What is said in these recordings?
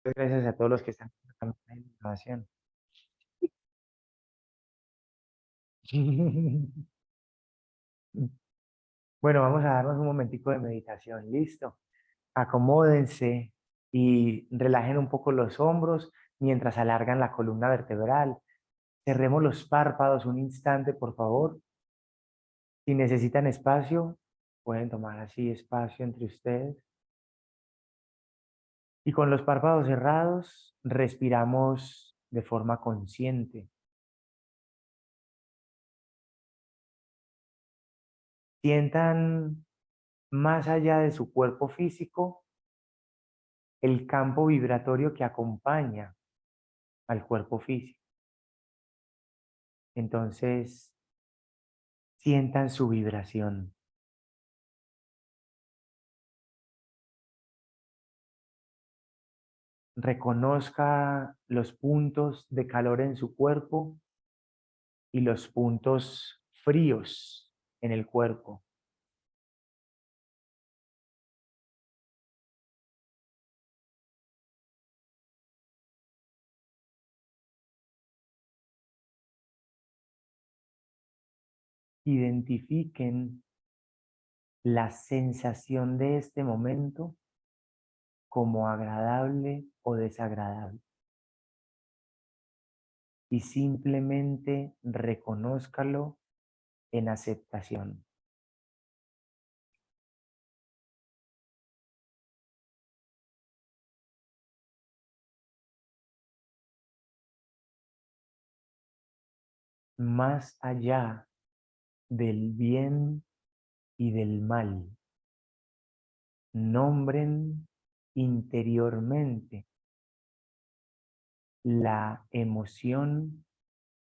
Gracias a todos los que están en la invitación. Bueno, vamos a darnos un momentico de meditación. Listo. Acomódense y relajen un poco los hombros mientras alargan la columna vertebral. Cerremos los párpados un instante, por favor. Si necesitan espacio, pueden tomar así espacio entre ustedes. Y con los párpados cerrados, respiramos de forma consciente. Sientan más allá de su cuerpo físico el campo vibratorio que acompaña al cuerpo físico. Entonces, sientan su vibración. Reconozca los puntos de calor en su cuerpo y los puntos fríos en el cuerpo. Identifiquen la sensación de este momento como agradable o desagradable. Y simplemente reconózcalo en aceptación. Más allá del bien y del mal, nombren interiormente la emoción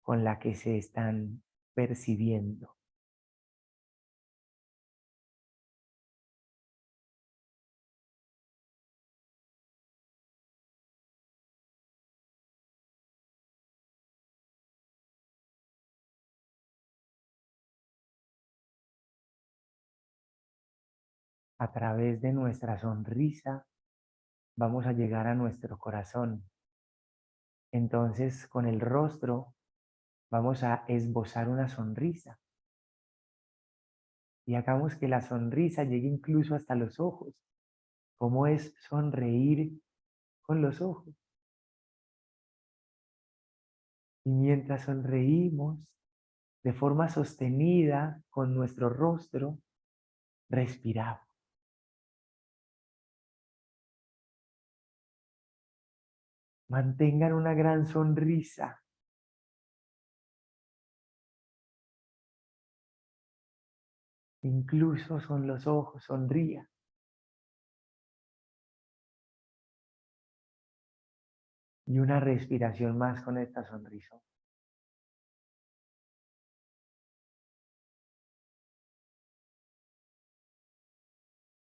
con la que se están percibiendo. A través de nuestra sonrisa vamos a llegar a nuestro corazón. Entonces, con el rostro vamos a esbozar una sonrisa y hagamos que la sonrisa llegue incluso hasta los ojos. ¿Cómo es sonreír con los ojos? Y mientras sonreímos de forma sostenida con nuestro rostro, respiramos. Mantengan una gran sonrisa. Incluso son los ojos, sonría. Y una respiración más con esta sonrisa.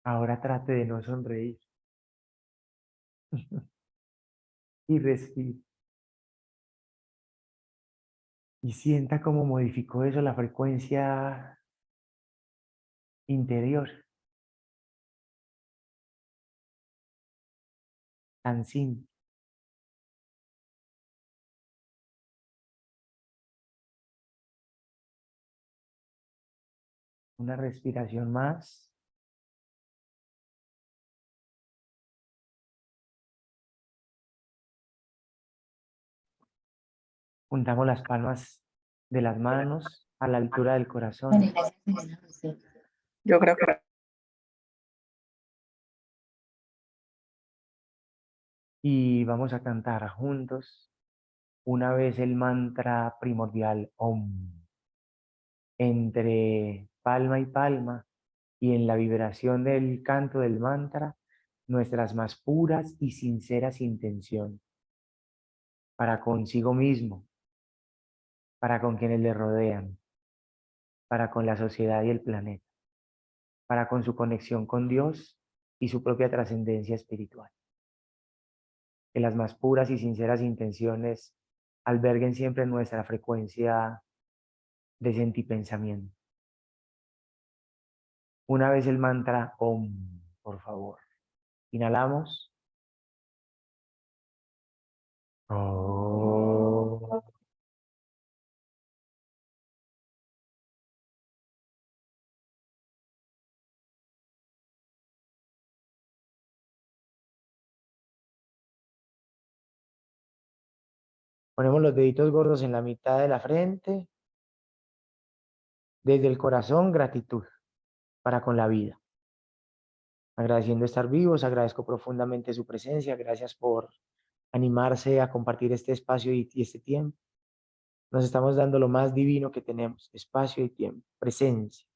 Ahora trate de no sonreír. Y respire. Y sienta cómo modificó eso la frecuencia interior. Tan simple. Una respiración más. Juntamos las palmas de las manos a la altura del corazón. Yo creo que Y vamos a cantar juntos una vez el mantra primordial OM. Entre palma y palma y en la vibración del canto del mantra, nuestras más puras y sinceras intenciones para consigo mismo, para con quienes le rodean, para con la sociedad y el planeta, para con su conexión con Dios y su propia trascendencia espiritual. Que las más puras y sinceras intenciones alberguen siempre nuestra frecuencia de sentipensamiento. Una vez el mantra OM, por favor. Inhalamos. Oh. Ponemos los deditos gordos en la mitad de la frente. Desde el corazón, gratitud para con la vida. Agradeciendo estar vivos, agradezco profundamente su presencia. Gracias por animarse a compartir este espacio y este tiempo. Nos estamos dando lo más divino que tenemos, espacio y tiempo, presencia.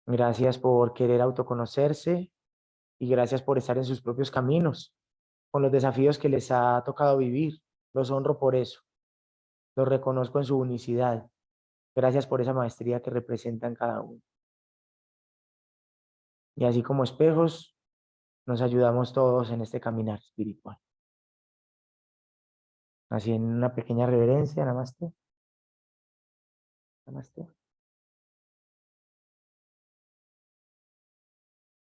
Gracias por querer autoconocerse y gracias por estar en sus propios caminos, con los desafíos que les ha tocado vivir. Los honro por eso. Los reconozco en su unicidad. Gracias por esa maestría que representan cada uno. Y así como espejos, nos ayudamos todos en este caminar espiritual. Así en una pequeña reverencia, namaste. Namaste.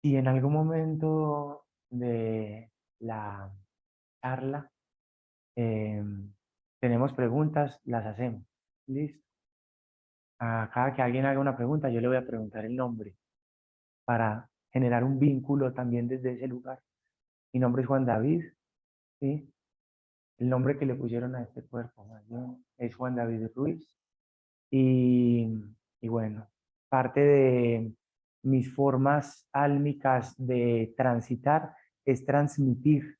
Y en algún momento de la charla tenemos preguntas, las hacemos. ¿Listo? A cada que alguien haga una pregunta, yo le voy a preguntar el nombre para generar un vínculo también desde ese lugar. Mi nombre es Juan David, ¿sí? El nombre que le pusieron a este cuerpo, más bien, es Juan David Ruiz. Y bueno, parte de mis formas álmicas de transitar es transmitir.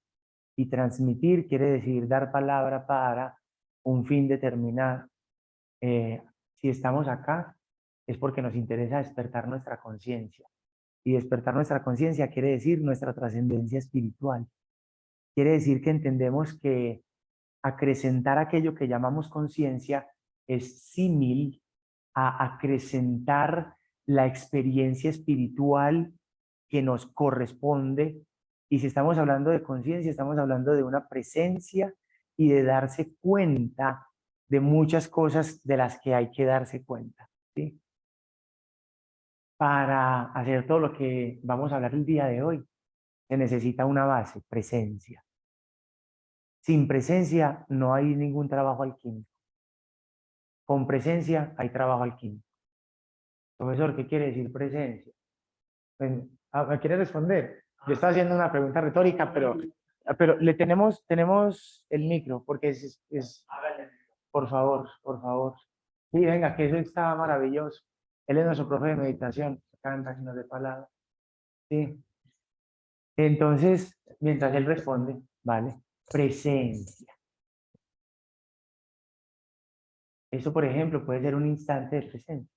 Y transmitir quiere decir dar palabra para un fin determinado. Si estamos acá es porque nos interesa despertar nuestra conciencia. Y despertar nuestra conciencia quiere decir nuestra trascendencia espiritual. Quiere decir que entendemos que acrecentar aquello que llamamos conciencia es símil a acrecentar la experiencia espiritual que nos corresponde. Y si estamos hablando de conciencia, estamos hablando de una presencia y de darse cuenta de muchas cosas de las que hay que darse cuenta, ¿sí? Para hacer todo lo que vamos a hablar el día de hoy, se necesita una base, presencia. Sin presencia no hay ningún trabajo alquímico. Con presencia hay trabajo alquímico. Profesor, ¿qué quiere decir presencia? Pues, ¿me quiere responder? Yo estaba haciendo una pregunta retórica, pero tenemos el micro, porque por favor, por favor. Sí, venga, que eso está maravilloso. Él es nuestro profe de meditación, canta, nos de palabra. Sí. Entonces, mientras él responde, ¿vale? Presencia. Eso, por ejemplo, puede ser un instante de presencia.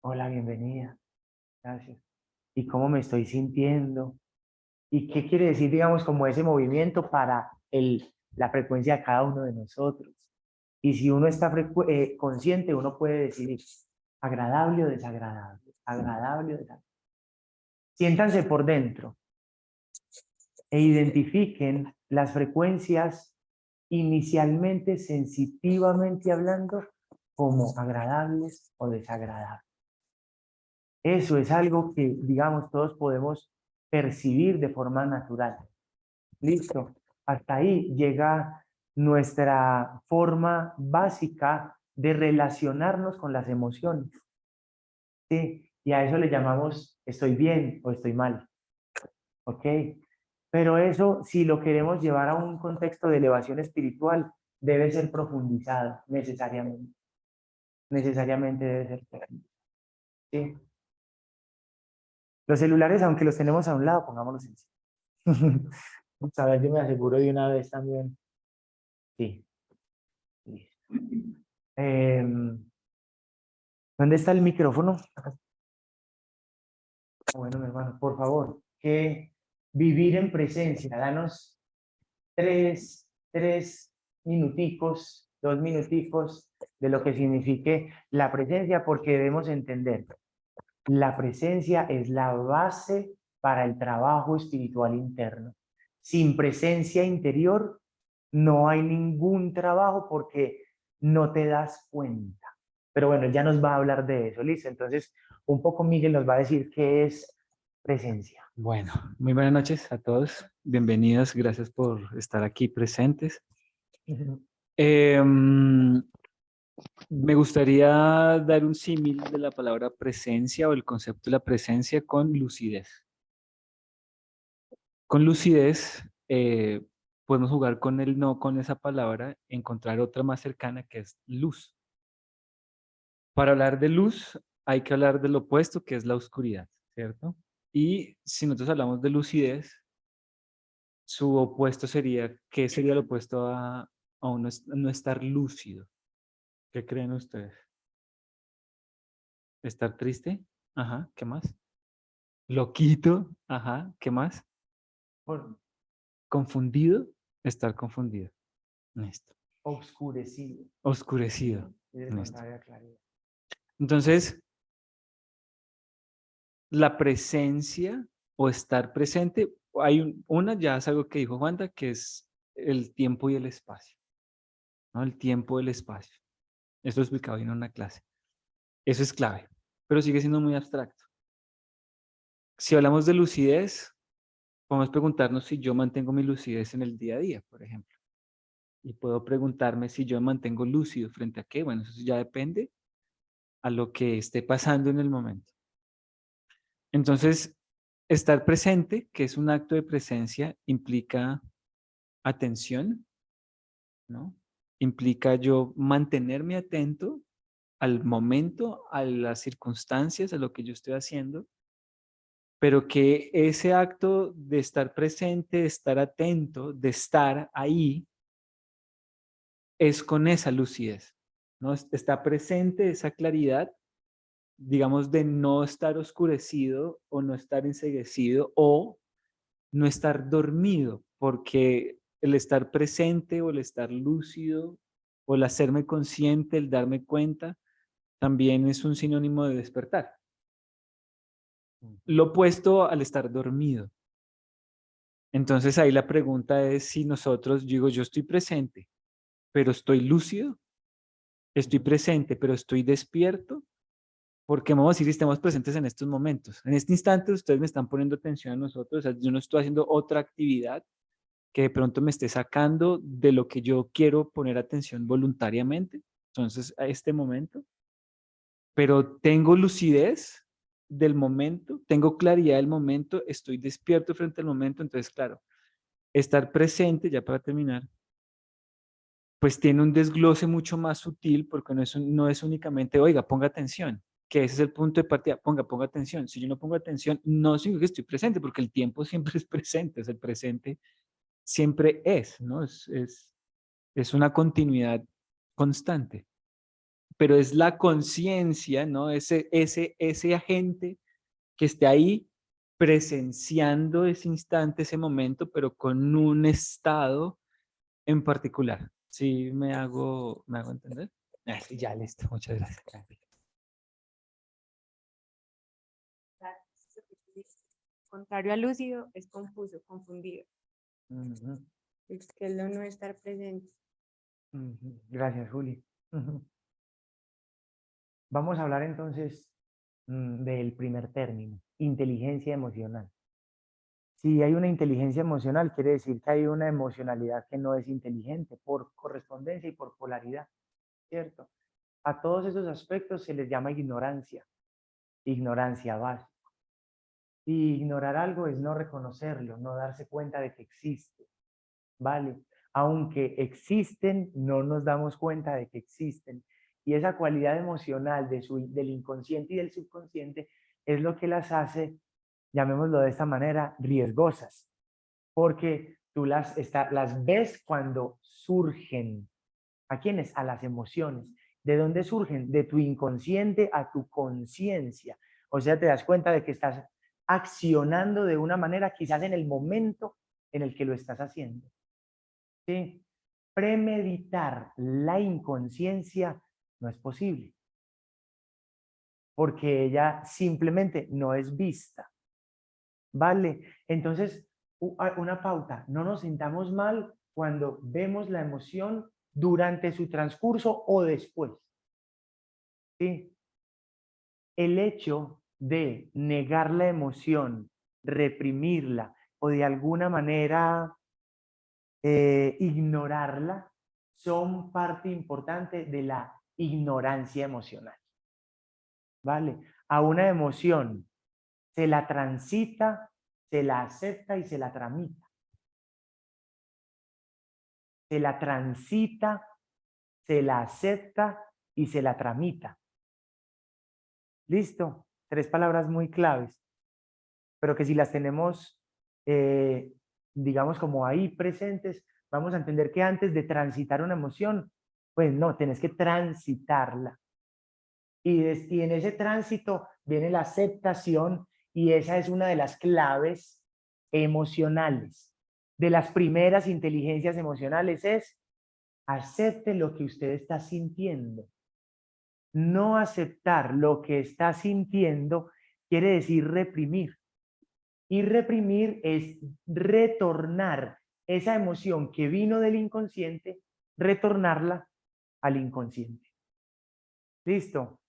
Hola, bienvenida. Gracias. ¿Y cómo me estoy sintiendo? ¿Y qué quiere decir, digamos, como ese movimiento para la frecuencia de cada uno de nosotros? Y si uno está consciente, uno puede decidir agradable o desagradable, agradable o desagradable. Siéntanse por dentro e identifiquen las frecuencias inicialmente, sensitivamente hablando, como agradables o desagradables. Eso es algo que, digamos, todos podemos percibir de forma natural. Listo. Hasta ahí llega nuestra forma básica de relacionarnos con las emociones. ¿Sí? Y a eso le llamamos estoy bien o estoy mal. ¿Ok? Pero eso, si lo queremos llevar a un contexto de elevación espiritual, debe ser profundizado necesariamente. Necesariamente debe ser profundizado. ¿Sí? Los celulares, aunque los tenemos a un lado, pongámoslos encima. A ver, yo me aseguro de una vez también. Sí. ¿Dónde está el micrófono? Bueno, mi hermano, por favor, que vivir en presencia, danos tres minuticos, 2 minuticos de lo que signifique la presencia, porque debemos entender, la presencia es la base para el trabajo espiritual interno. Sin presencia interior no hay ningún trabajo porque no te das cuenta. Pero bueno, ya nos va a hablar de eso, listo. Entonces, un poco Miguel nos va a decir qué es presencia. Bueno, muy buenas noches a todos. Bienvenidos, gracias por estar aquí presentes. Me gustaría dar un símil de la palabra presencia o el concepto de la presencia con lucidez. Con lucidez podemos jugar con el no con esa palabra, encontrar otra más cercana que es luz. Para hablar de luz hay que hablar del opuesto que es la oscuridad, ¿cierto? Y si nosotros hablamos de lucidez, su opuesto sería, ¿qué sería el opuesto a no estar lúcido? ¿Qué creen ustedes? ¿Estar triste? Ajá, ¿qué más? Loquito, ajá, ¿qué más? Por Confundido, estar confundido. Listo. obscurecido. Oscurecido. Es el Listo. contrario a claridad. Entonces, la presencia o estar presente, una ya es algo que dijo Wanda, que es el tiempo y el espacio, ¿no? El tiempo y el espacio. Esto lo explicaba bien en una clase. Eso es clave, pero sigue siendo muy abstracto. Si hablamos de lucidez, podemos preguntarnos si yo mantengo mi lucidez en el día a día, por ejemplo. Y puedo preguntarme si yo me mantengo lúcido frente a qué. Bueno, eso ya depende a lo que esté pasando en el momento. Entonces, estar presente, que es un acto de presencia, implica atención, ¿no? Implica yo mantenerme atento al momento, a las circunstancias, a lo que yo estoy haciendo, pero que ese acto de estar presente, de estar atento, de estar ahí, es con esa lucidez, ¿no? Está presente esa claridad, digamos, de no estar oscurecido o no estar enceguecido o no estar dormido, porque el estar presente o el estar lúcido o el hacerme consciente, el darme cuenta, también es un sinónimo de despertar. Lo opuesto al estar dormido. Entonces ahí la pregunta es si nosotros, digo, yo estoy presente, pero estoy lúcido, estoy presente, pero estoy despierto, porque vamos a decir si estamos presentes en estos momentos. En este instante ustedes me están poniendo atención a nosotros, o sea, yo no estoy haciendo otra actividad que de pronto me esté sacando de lo que yo quiero poner atención voluntariamente, entonces a este momento, pero tengo lucidez del momento, tengo claridad del momento, estoy despierto frente al momento, entonces claro, estar presente, ya para terminar, pues tiene un desglose mucho más sutil porque no es únicamente, oiga, ponga atención, que ese es el punto de partida, ponga atención. Si yo no pongo atención, no significa que estoy presente, porque el tiempo siempre es presente, es el presente siempre es, ¿no? Es una continuidad constante, pero es la conciencia, ¿no? Ese agente que esté ahí presenciando ese instante, ese momento, pero con un estado en particular. ¿Sí me hago entender? Sí, ya, listo. Muchas gracias. Contrario a lúcido es confuso, confundido. Ujú, Es que lo no estar presente. ujú. Gracias, Juli. Ujú. Vamos a hablar entonces del primer término, inteligencia emocional. Si hay una inteligencia emocional, quiere decir que hay una emocionalidad que no es inteligente por correspondencia y por polaridad, ¿cierto? A todos esos aspectos se les llama ignorancia, ignorancia básica. Y ignorar algo es no reconocerlo, no darse cuenta de que existe, ¿vale? Aunque existen, no nos damos cuenta de que existen. Y esa cualidad emocional del inconsciente y del subconsciente es lo que las hace, llamémoslo de esta manera, riesgosas, porque tú las ves cuando surgen. ¿A quiénes? A las emociones. ¿De dónde surgen? De tu inconsciente a tu conciencia. O sea, te das cuenta de que estás accionando de una manera quizás en el momento en el que lo estás haciendo. ¿Sí? Premeditar la inconsciencia no es posible, porque ella simplemente no es vista. ¿Vale? Entonces, una pauta, no nos sintamos mal cuando vemos la emoción durante su transcurso o después. ¿Sí? El hecho de negar la emoción, reprimirla o de alguna manera ignorarla, son parte importante de la ignorancia emocional. ¿Vale? A una emoción se la transita, se la acepta y se la tramita. Se la transita, se la acepta y se la tramita. ¿Listo? 3 palabras muy claves, pero que si las tenemos, digamos, como ahí presentes, vamos a entender que antes de transitar una emoción, pues no, tenés que transitarla. Y en ese tránsito viene la aceptación, y esa es una de las claves emocionales. De las primeras inteligencias emocionales es: acepte lo que usted está sintiendo. No aceptar lo que está sintiendo quiere decir reprimir. Y reprimir es retornar esa emoción que vino del inconsciente, retornarla al inconsciente. ¿Listo?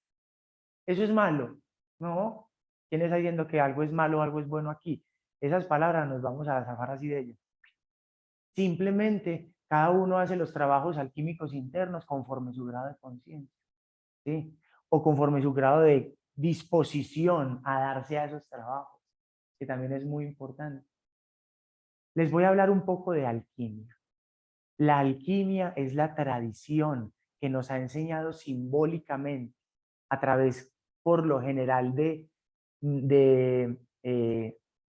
¿Eso es malo? No. ¿Quién está diciendo que algo es malo o algo es bueno aquí? Esas palabras nos vamos a zafar así de ellas. Simplemente cada uno hace los trabajos alquímicos internos conforme su grado de conciencia, ¿sí? O conforme su grado de disposición a darse a esos trabajos, que también es muy importante. Les voy a hablar un poco de alquimia. La alquimia es la tradición que nos ha enseñado simbólicamente a través, por lo general, de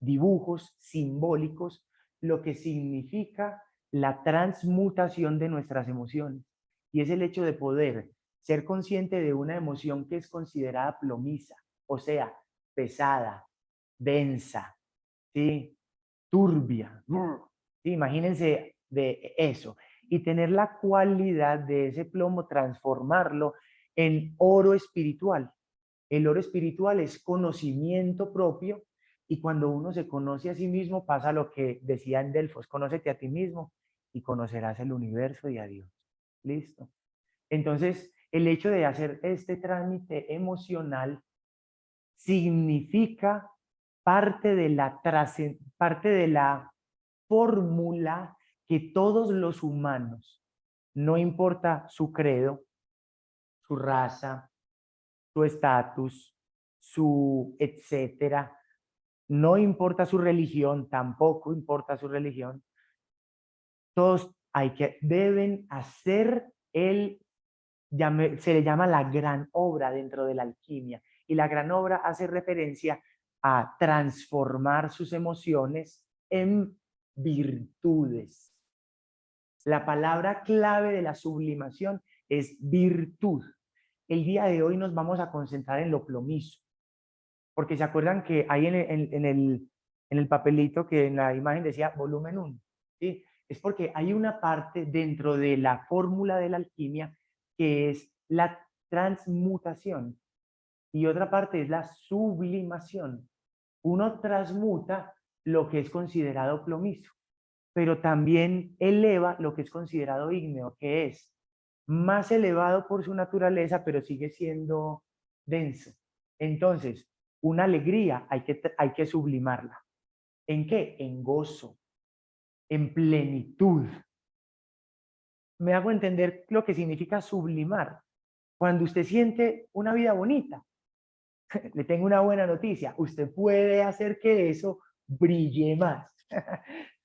dibujos simbólicos, lo que significa la transmutación de nuestras emociones. Y es el hecho de poder ser consciente de una emoción que es considerada plomiza, o sea, pesada, densa, ¿sí? Turbia. ¿Sí? Imagínense de eso. Y tener la cualidad de ese plomo, transformarlo en oro espiritual. El oro espiritual es conocimiento propio, y cuando uno se conoce a sí mismo pasa lo que decía en Delfos: conócete a ti mismo y conocerás el universo y a Dios. ¿Listo? Entonces, el hecho de hacer este trámite emocional significa parte de la fórmula que todos los humanos, no importa su credo, su raza, su estatus, su etcétera, no importa su religión, tampoco importa su religión, todos deben hacer se le llama la gran obra dentro de la alquimia, y la gran obra hace referencia a transformar sus emociones en virtudes. La palabra clave de la sublimación es virtud. El día de hoy nos vamos a concentrar en lo plomizo, porque se acuerdan que ahí en el papelito que en la imagen decía volumen 1, ¿sí? Es porque hay una parte dentro de la fórmula de la alquimia que es la transmutación, y otra parte es la sublimación. Uno transmuta lo que es considerado plomizo, pero también eleva lo que es considerado ígneo, que es más elevado por su naturaleza, pero sigue siendo denso. Entonces, una alegría hay que sublimarla. ¿En qué? En gozo, en plenitud. Me hago entender lo que significa sublimar. Cuando usted siente una vida bonita, le tengo una buena noticia: usted puede hacer que eso brille más.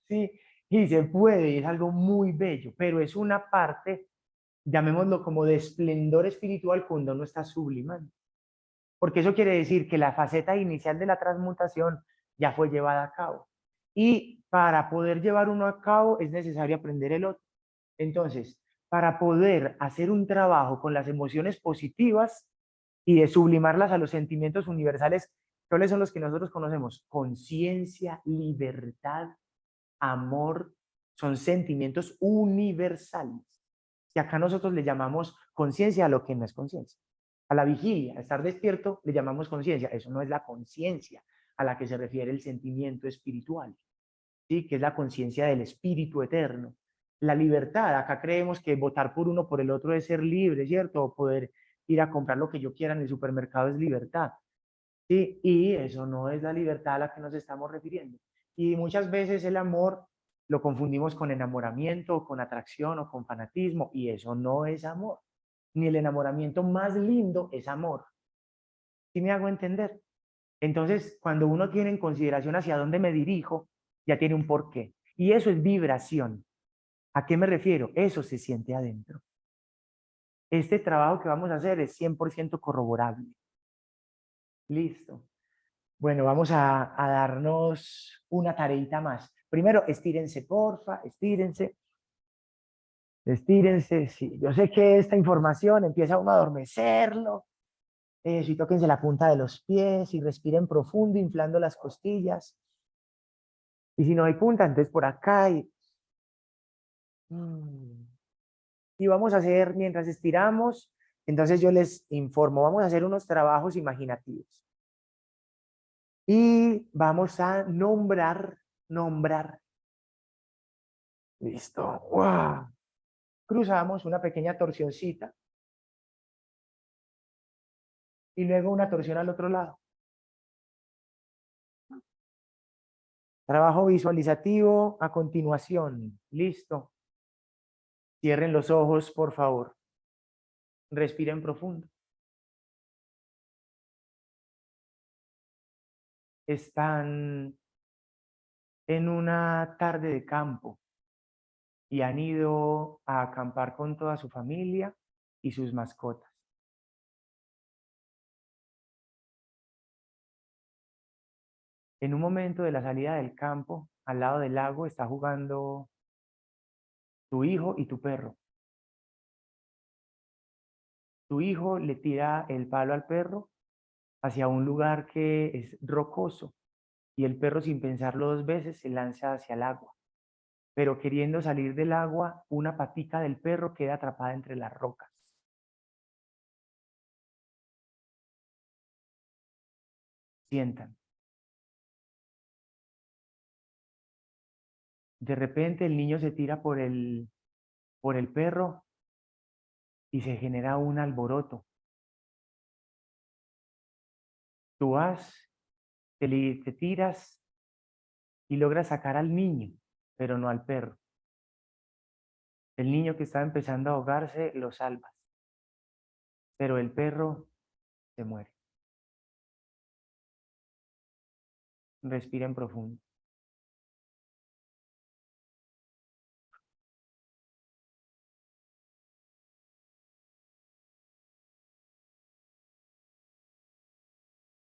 ¿Sí? Y se puede, y es algo muy bello, pero es una parte, llamémoslo como de esplendor espiritual, cuando uno está sublimando. Porque eso quiere decir que la faceta inicial de la transmutación ya fue llevada a cabo. Y para poder llevar uno a cabo es necesario aprender el otro. Entonces, para poder hacer un trabajo con las emociones positivas y de sublimarlas a los sentimientos universales, ¿cuáles son los que nosotros conocemos? Conciencia, libertad, amor, son sentimientos universales. Y acá nosotros le llamamos conciencia a lo que no es conciencia. A la vigilia, a estar despierto, le llamamos conciencia. Eso no es la conciencia a la que se refiere el sentimiento espiritual, ¿sí? Que es la conciencia del espíritu eterno. La libertad, acá creemos que votar por uno por el otro es ser libre, ¿cierto? O poder ir a comprar lo que yo quiera en el supermercado es libertad. ¿sí? Y eso no es la libertad a la que nos estamos refiriendo. Y muchas veces el amor lo confundimos con enamoramiento, o con atracción o con fanatismo, y eso no es amor. Ni el enamoramiento más lindo es amor. ¿Sí me hago entender? Entonces, cuando uno tiene en consideración hacia dónde me dirijo, ya tiene un porqué. Y eso es vibración. ¿A qué me refiero? Eso se siente adentro. Este trabajo que vamos a hacer es 100% corroborable. Listo. Bueno, vamos a darnos una tareita más. Primero, estírense, porfa, estírense. Estírense, sí. Yo sé que esta información empieza uno a adormecerlo. Eso, y tóquense la punta de los pies y respiren profundo, inflando las costillas. Y si no hay punta, entonces por acá. Y vamos a hacer, mientras estiramos, entonces yo les informo, vamos a hacer unos trabajos imaginativos. Y vamos a nombrar. Listo. ¡Wow! Cruzamos una pequeña torsioncita. Y luego una torsión al otro lado. Trabajo visualizativo a continuación. Listo. Cierren los ojos, por favor. Respiren profundo. Están en una tarde de campo y han ido a acampar con toda su familia y sus mascotas. En un momento de la salida del campo, al lado del lago, está jugando tu hijo y tu perro. Tu hijo le tira el palo al perro hacia un lugar que es rocoso y el perro, sin pensarlo dos veces, se lanza hacia el agua. Pero queriendo salir del agua, una patica del perro queda atrapada entre las rocas. Sientan. De repente el niño se tira por el perro y se genera un alboroto. Tú vas, te tiras y logras sacar al niño, pero no al perro. El niño que estaba empezando a ahogarse lo salvas, pero el perro se muere. Respiren profundo.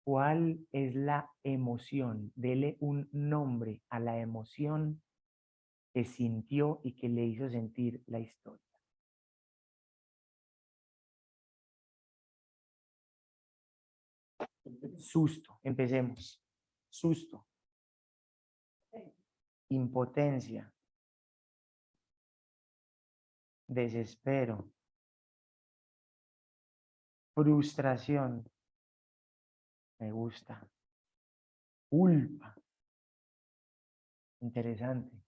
¿Cuál es la emoción? Dele un nombre a la emoción que sintió y que le hizo sentir la historia. Susto, empecemos. Susto. Impotencia. Desespero. Frustración. Me gusta. Culpa. Interesante.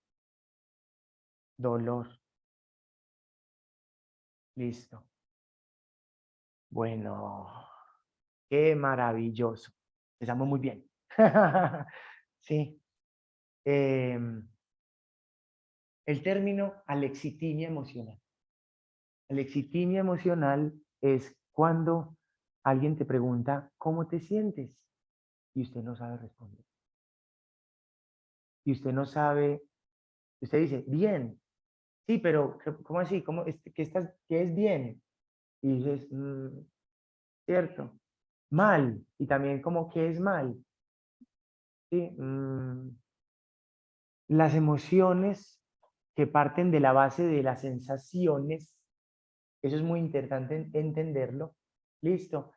Dolor. Listo. Bueno, qué maravilloso. Empezamos muy bien. Sí. El término alexitimia emocional. Alexitimia emocional es cuando alguien te pregunta, ¿cómo te sientes? Y usted no sabe responder. Y usted no sabe, usted dice, bien. Sí, pero ¿cómo así? ¿Cómo, qué es bien? Y dices, cierto. Mal. Y también como, ¿qué es mal? Sí. Las emociones que parten de la base de las sensaciones, eso es muy importante entenderlo. Listo.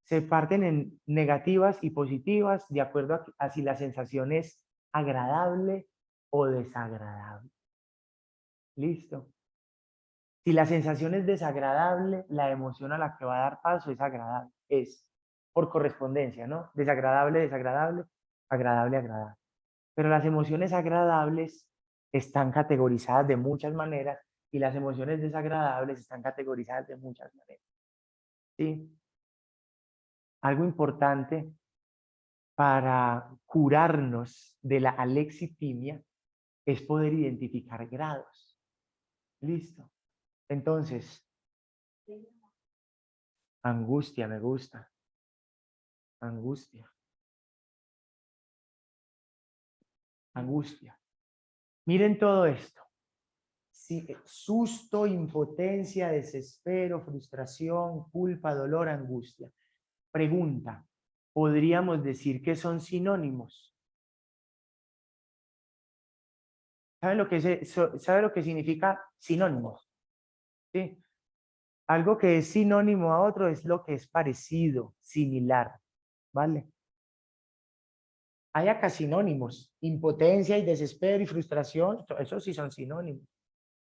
Se parten en negativas y positivas de acuerdo a si la sensación es agradable o desagradable. Listo. Si la sensación es desagradable, la emoción a la que va a dar paso es agradable. Es por correspondencia, ¿no? Desagradable, desagradable, agradable, agradable. Pero las emociones agradables están categorizadas de muchas maneras y las emociones desagradables están categorizadas de muchas maneras. ¿Sí? Algo importante para curarnos de la alexitimia es poder identificar grados. Listo. Entonces, angustia me gusta. Angustia. Angustia. Miren todo esto. Sí, susto, impotencia, desespero, frustración, culpa, dolor, angustia. Pregunta, ¿podríamos decir que son sinónimos? ¿Sabe lo que significa sinónimos? ¿Sí? Algo que es sinónimo a otro es lo que es parecido, similar, ¿vale? Hay acá sinónimos, impotencia y desespero y frustración, esos sí son sinónimos.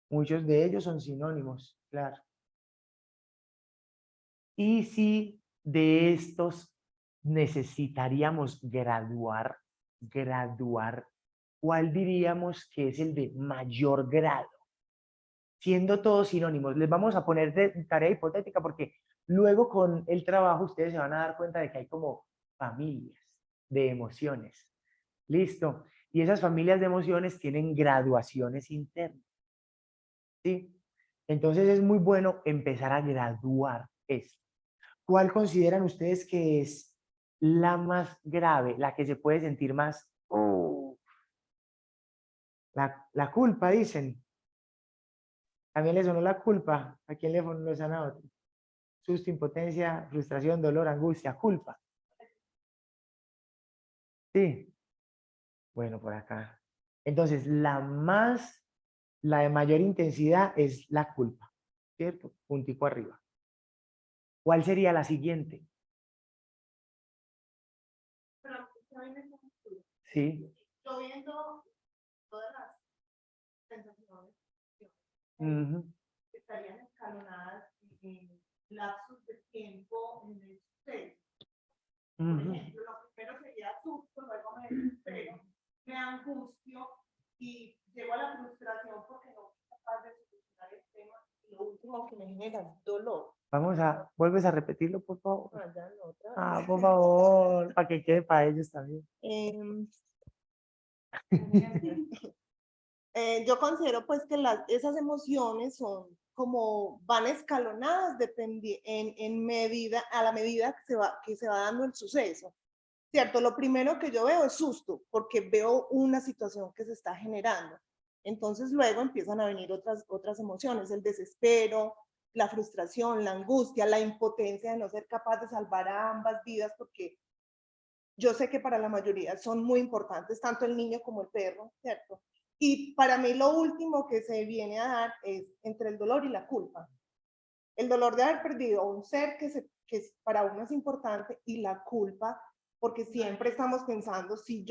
Muchos de ellos son sinónimos, claro. Y si de estos necesitaríamos graduar, ¿cuál diríamos que es el de mayor grado? Siendo todos sinónimos, les vamos a poner de tarea hipotética porque luego con el trabajo ustedes se van a dar cuenta de que hay como familias de emociones. Listo. Y esas familias de emociones tienen graduaciones internas. ¿Sí? Entonces es muy bueno empezar a graduar esto. ¿Cuál consideran ustedes que es la más grave, la que se puede sentir más? La culpa, dicen. ¿A quién le sonó la culpa? ¿A quién le sonó a otro? Susto, impotencia, frustración, dolor, angustia, culpa. Sí. Bueno, por acá. Entonces, la de mayor intensidad es la culpa, ¿cierto? Puntico arriba. ¿Cuál sería la siguiente? Sí. Yo viendo todas las sensaciones Ujú. estarían escalonadas en lapsos de tiempo en el suceso. Por Ujú. ejemplo, lo primero sería susto, luego me desespero, me angustio y llego a la frustración porque no soy capaz de solucionar el tema. Y lo último que me genera es dolor. ¿Vuelves a repetirlo, por favor? Ya no, otra vez. Ah, por favor, para que quede para ellos también. Yo considero pues que esas emociones son como van escalonadas en medida, a la medida que se va dando el suceso. ¿Cierto? Lo primero que yo veo es susto, porque veo una situación que se está generando. Entonces luego empiezan a venir otras emociones, el desespero, la frustración, la angustia, la impotencia de no ser capaz de salvar a ambas vidas, porque yo sé que para la mayoría son muy importantes, tanto el niño como el perro, ¿cierto? Y para mí lo último que se viene a dar es entre el dolor y la culpa. El dolor de haber perdido a un ser que para uno es importante y la culpa, porque siempre estamos pensando, si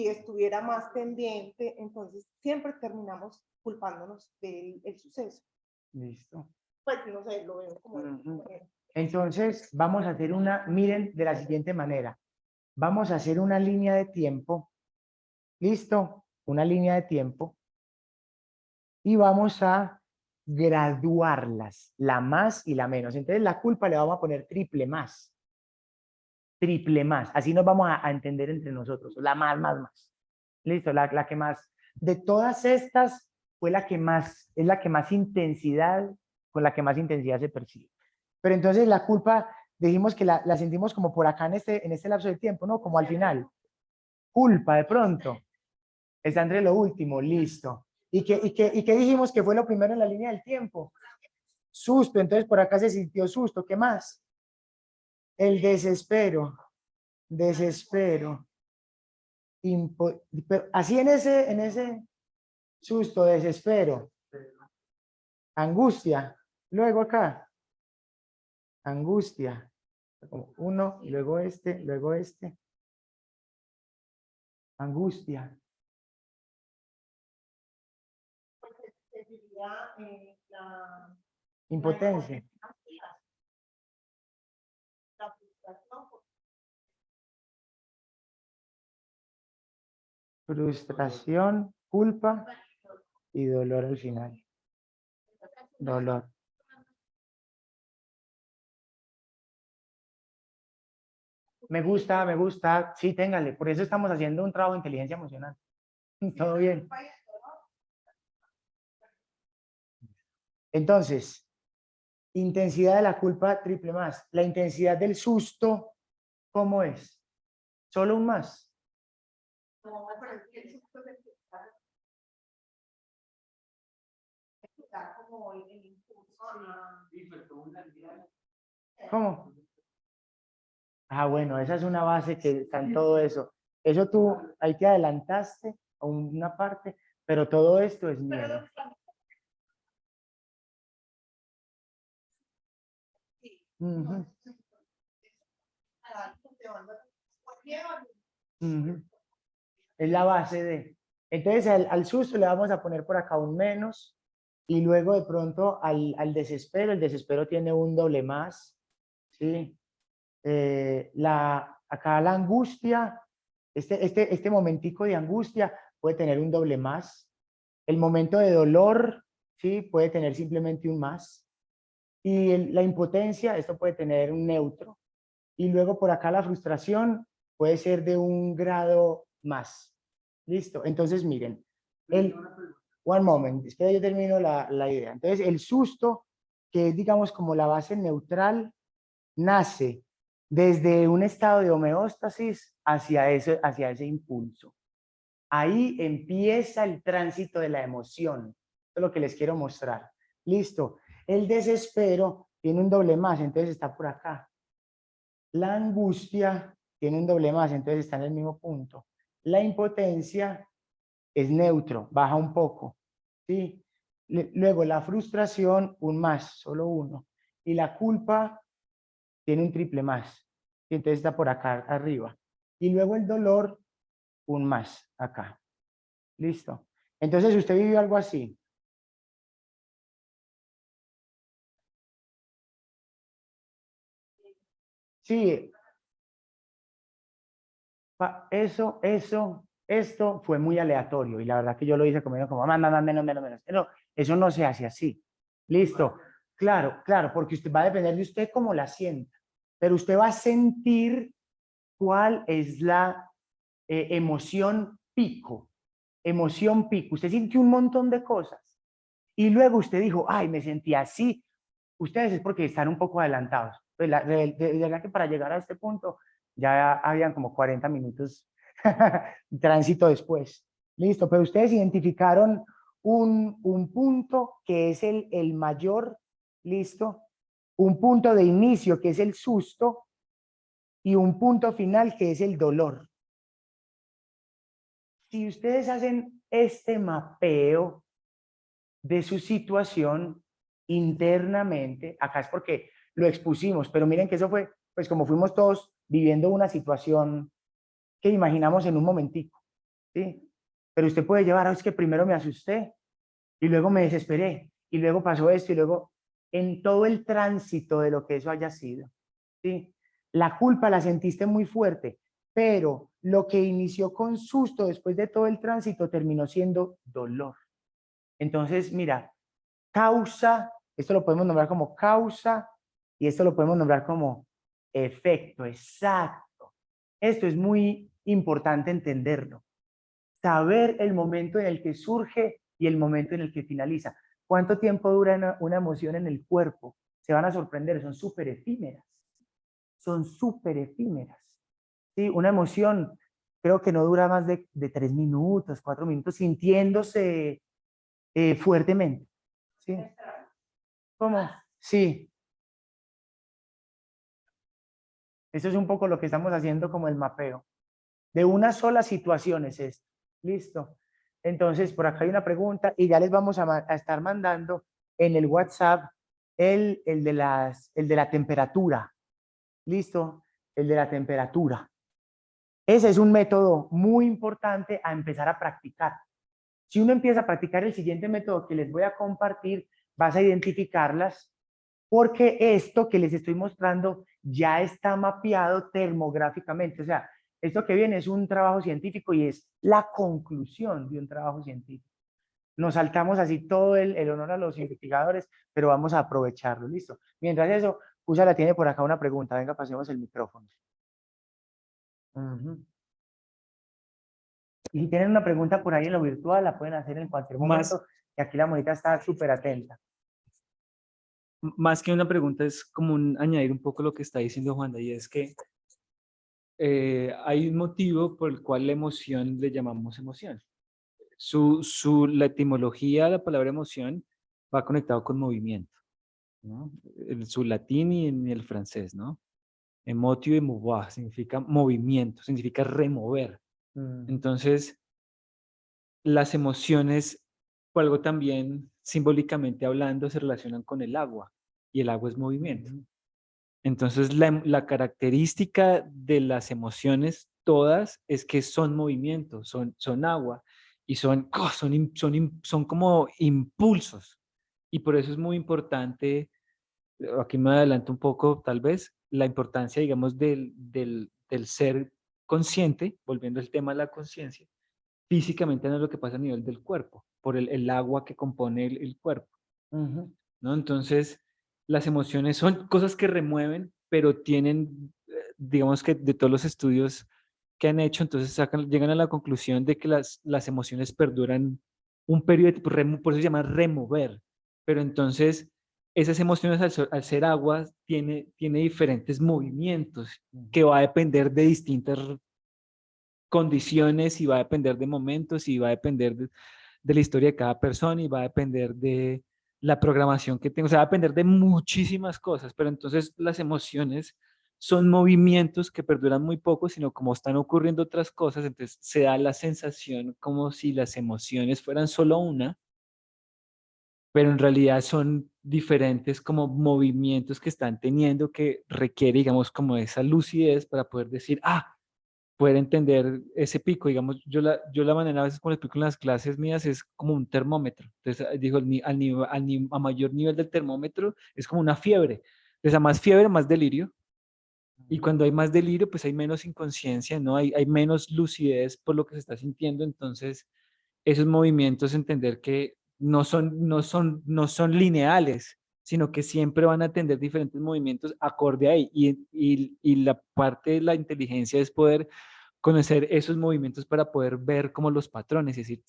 estuviera más pendiente, entonces siempre terminamos culpándonos del suceso. Listo. Pues no sé, lo veo como... Ujú. Entonces, vamos a hacer miren, de la siguiente manera. Vamos a hacer una línea de tiempo. ¿Listo? Una línea de tiempo. Y vamos a graduarlas, la más y la menos. Entonces, la culpa le vamos a poner triple más. Triple más. Así nos vamos a entender entre nosotros. La más. Listo, la que más. De todas estas, es la que más intensidad, con la que más intensidad se percibe. Pero entonces la culpa, dijimos que la sentimos como por acá en este lapso de tiempo, ¿no? Como al final. Culpa de pronto. Está entre lo último, listo. ¿Y qué dijimos que fue lo primero en la línea del tiempo? Susto, entonces por acá se sintió susto. ¿Qué más? El desespero. Pero así en ese susto, desespero, angustia. Luego acá, angustia. Como uno, luego este. Angustia. Impotencia. Frustración, culpa y dolor al final. Dolor. Me gusta. Sí, téngale. Por eso estamos haciendo un trabajo de inteligencia emocional. Todo bien. Entonces, intensidad de la culpa triple más. La intensidad del susto, ¿cómo es? Solo un más. No, pero es que eso puede explicar como el impulso. ¿Cómo? Ah, bueno, esa es una base que está en todo eso. Eso tú, ahí te adelantaste a una parte, pero todo esto es miedo. Ujú, ujú. Es la base de. Entonces al susto le vamos a poner por acá un menos y luego de pronto al desespero, el desespero tiene un doble más, ¿sí? Acá la angustia, este momentico de angustia puede tener un doble más. El momento de dolor, ¿sí? Puede tener simplemente un más. Y la impotencia, esto puede tener un neutro. Y luego por acá la frustración puede ser de un grado más. Listo. Entonces, miren, one moment, espera, yo termino la idea. Entonces, el susto, que es, digamos, como la base neutral, nace desde un estado de homeostasis hacia ese impulso. Ahí empieza el tránsito de la emoción. Esto es lo que les quiero mostrar. Listo. El desespero tiene un doble más, entonces está por acá. La angustia tiene un doble más, entonces está en el mismo punto. La impotencia es neutro, baja un poco. ¿Sí? Luego la frustración, un más, solo uno. Y la culpa tiene un triple más. Y entonces está por acá arriba. Y luego el dolor, un más acá. Listo. Entonces usted vivió algo así. Sí, esto fue muy aleatorio y la verdad que yo lo hice como más, menos, menos, menos. Pero eso no se hace así. Listo. Claro, claro, porque usted va a depender de usted cómo la sienta, pero usted va a sentir cuál es la emoción pico. Emoción pico. Usted sintió un montón de cosas y luego usted dijo, ay, me sentí así. Ustedes es porque están un poco adelantados. Pues de verdad que para llegar a este punto ya habían como 40 minutos tránsito después. Listo, pero ustedes identificaron un punto que es el mayor, listo, un punto de inicio que es el susto y un punto final que es el dolor. Si ustedes hacen este mapeo de su situación internamente, acá es porque lo expusimos, pero miren que eso fue, pues como fuimos todos viviendo una situación que imaginamos en un momentico, ¿sí? Pero usted puede llevar, es que primero me asusté y luego me desesperé y luego pasó esto y luego en todo el tránsito de lo que eso haya sido, ¿sí? La culpa la sentiste muy fuerte, pero lo que inició con susto después de todo el tránsito terminó siendo dolor. Entonces, mira, causa, esto lo podemos nombrar como causa y esto lo podemos nombrar como efecto, exacto. Esto es muy importante entenderlo. Saber el momento en el que surge y el momento en el que finaliza. ¿Cuánto tiempo dura una emoción en el cuerpo? Se van a sorprender, son súper efímeras. Son súper efímeras. ¿Sí? Una emoción creo que no dura más de 3 minutos, 4 minutos, sintiéndose fuertemente. ¿Sí? ¿Cómo? Sí. Eso es un poco lo que estamos haciendo como el mapeo. De una sola situación es esto. Listo. Entonces, por acá hay una pregunta y ya les vamos a estar mandando en el WhatsApp el de la temperatura. Listo. El de la temperatura. Ese es un método muy importante a empezar a practicar. Si uno empieza a practicar el siguiente método que les voy a compartir, vas a identificarlas porque esto que les estoy mostrando ya está mapeado termográficamente. O sea, esto que viene es un trabajo científico y es la conclusión de un trabajo científico. Nos saltamos así todo el honor a los investigadores, pero vamos a aprovecharlo, ¿listo? Mientras eso, Usa la tiene por acá una pregunta. Venga, pasemos el micrófono. Ujú. Y si tienen una pregunta por ahí en lo virtual, la pueden hacer en cualquier Más, momento, y aquí la monita está súper atenta. más que una pregunta, es como añadir un poco lo que está diciendo Juanda, y es que hay un motivo por el cual la emoción le llamamos emoción. La etimología de la palabra emoción va conectado con movimiento, ¿no? En su latín y en el francés, ¿no? Emotio y mouvoir significa movimiento, significa remover. Ujú, Entonces, las emociones, por algo también simbólicamente hablando, se relacionan con el agua, y el agua es movimiento. ujú, Entonces, la característica de las emociones todas es que son movimiento, son agua, y son como impulsos. Y por eso es muy importante, aquí me adelanto un poco tal vez, la importancia, digamos, del ser consciente, volviendo al tema de la conciencia, físicamente no es lo que pasa a nivel del cuerpo, por el agua que compone el cuerpo, ujú. ¿no? Entonces, las emociones son cosas que remueven, pero tienen, digamos que de todos los estudios que han hecho, entonces llegan a la conclusión de que las emociones perduran un periodo de tiempo, por eso se llama remover, pero entonces esas emociones al ser agua tiene diferentes movimientos que va a depender de distintas condiciones y va a depender de momentos y va a depender de la historia de cada persona y va a depender de la programación que tengo, o sea, va a depender de muchísimas cosas, pero entonces las emociones son movimientos que perduran muy poco, sino como están ocurriendo otras cosas, entonces se da la sensación como si las emociones fueran solo una, pero en realidad son diferentes como movimientos que están teniendo que requiere, digamos, como esa lucidez para poder decir, poder entender ese pico. Digamos, yo la manera a veces como le explico en las clases mías es como un termómetro. Entonces, digo, a mayor nivel del termómetro es como una fiebre. Entonces, a más fiebre, más delirio. Y cuando hay más delirio, pues hay menos inconsciencia, ¿no? Hay menos lucidez por lo que se está sintiendo. Entonces, esos movimientos, entender que no son lineales, sino que siempre van a tener diferentes movimientos acorde ahí. Y la parte de la inteligencia es poder conocer esos movimientos para poder ver como los patrones y decir,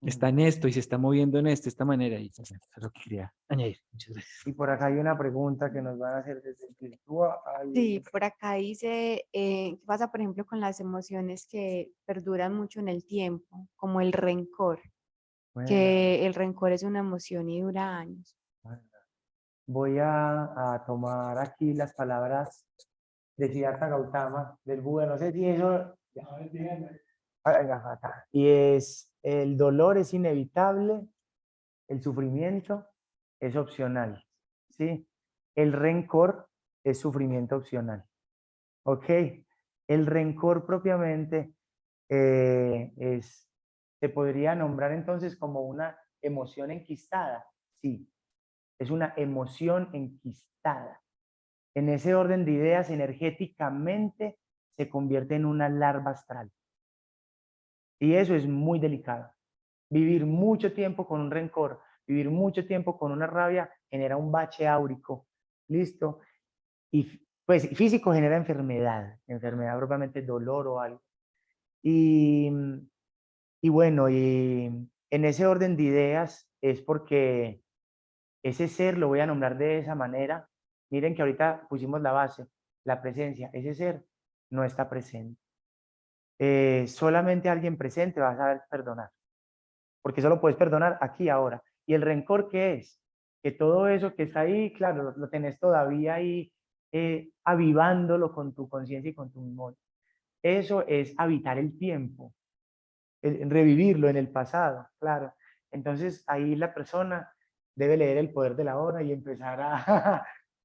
está en esto y se está moviendo en esta manera. Y eso es lo que quería añadir. Muchas gracias. Y por acá hay una pregunta que nos van a hacer desde el virtual. Sí, por acá dice, ¿qué pasa, por ejemplo, con las emociones que perduran mucho en el tiempo, como el rencor? Bueno, Que el rencor es una emoción y dura años. bueno. Voy a tomar aquí las palabras de Siddhartha Gautama, del Buda. No sé si eso... Venga, acá. Y es, el dolor es inevitable, el sufrimiento es opcional, ¿sí? El rencor es sufrimiento opcional, ¿ok? El rencor propiamente se podría nombrar entonces como una emoción enquistada, sí, es una emoción enquistada. En ese orden de ideas, energéticamente se convierte en una larva astral. Y eso es muy delicado. Vivir mucho tiempo con un rencor, vivir mucho tiempo con una rabia, genera un bache áurico. ¿Listo? Y pues físico genera enfermedad propiamente dolor o algo. Y, y bueno, y en ese orden de ideas es porque ese ser, lo voy a nombrar de esa manera. Miren que ahorita pusimos la base, la presencia. Ese ser no está presente. Solamente alguien presente va a saber perdonar, porque solo puedes perdonar aquí ahora. ¿Y el rencor qué es? Que todo eso que está ahí, claro, lo tenés todavía ahí avivándolo con tu conciencia y con tu memoria. Eso es habitar el tiempo, revivirlo en el pasado, claro. Entonces ahí la persona debe leer el poder de la hora y empezar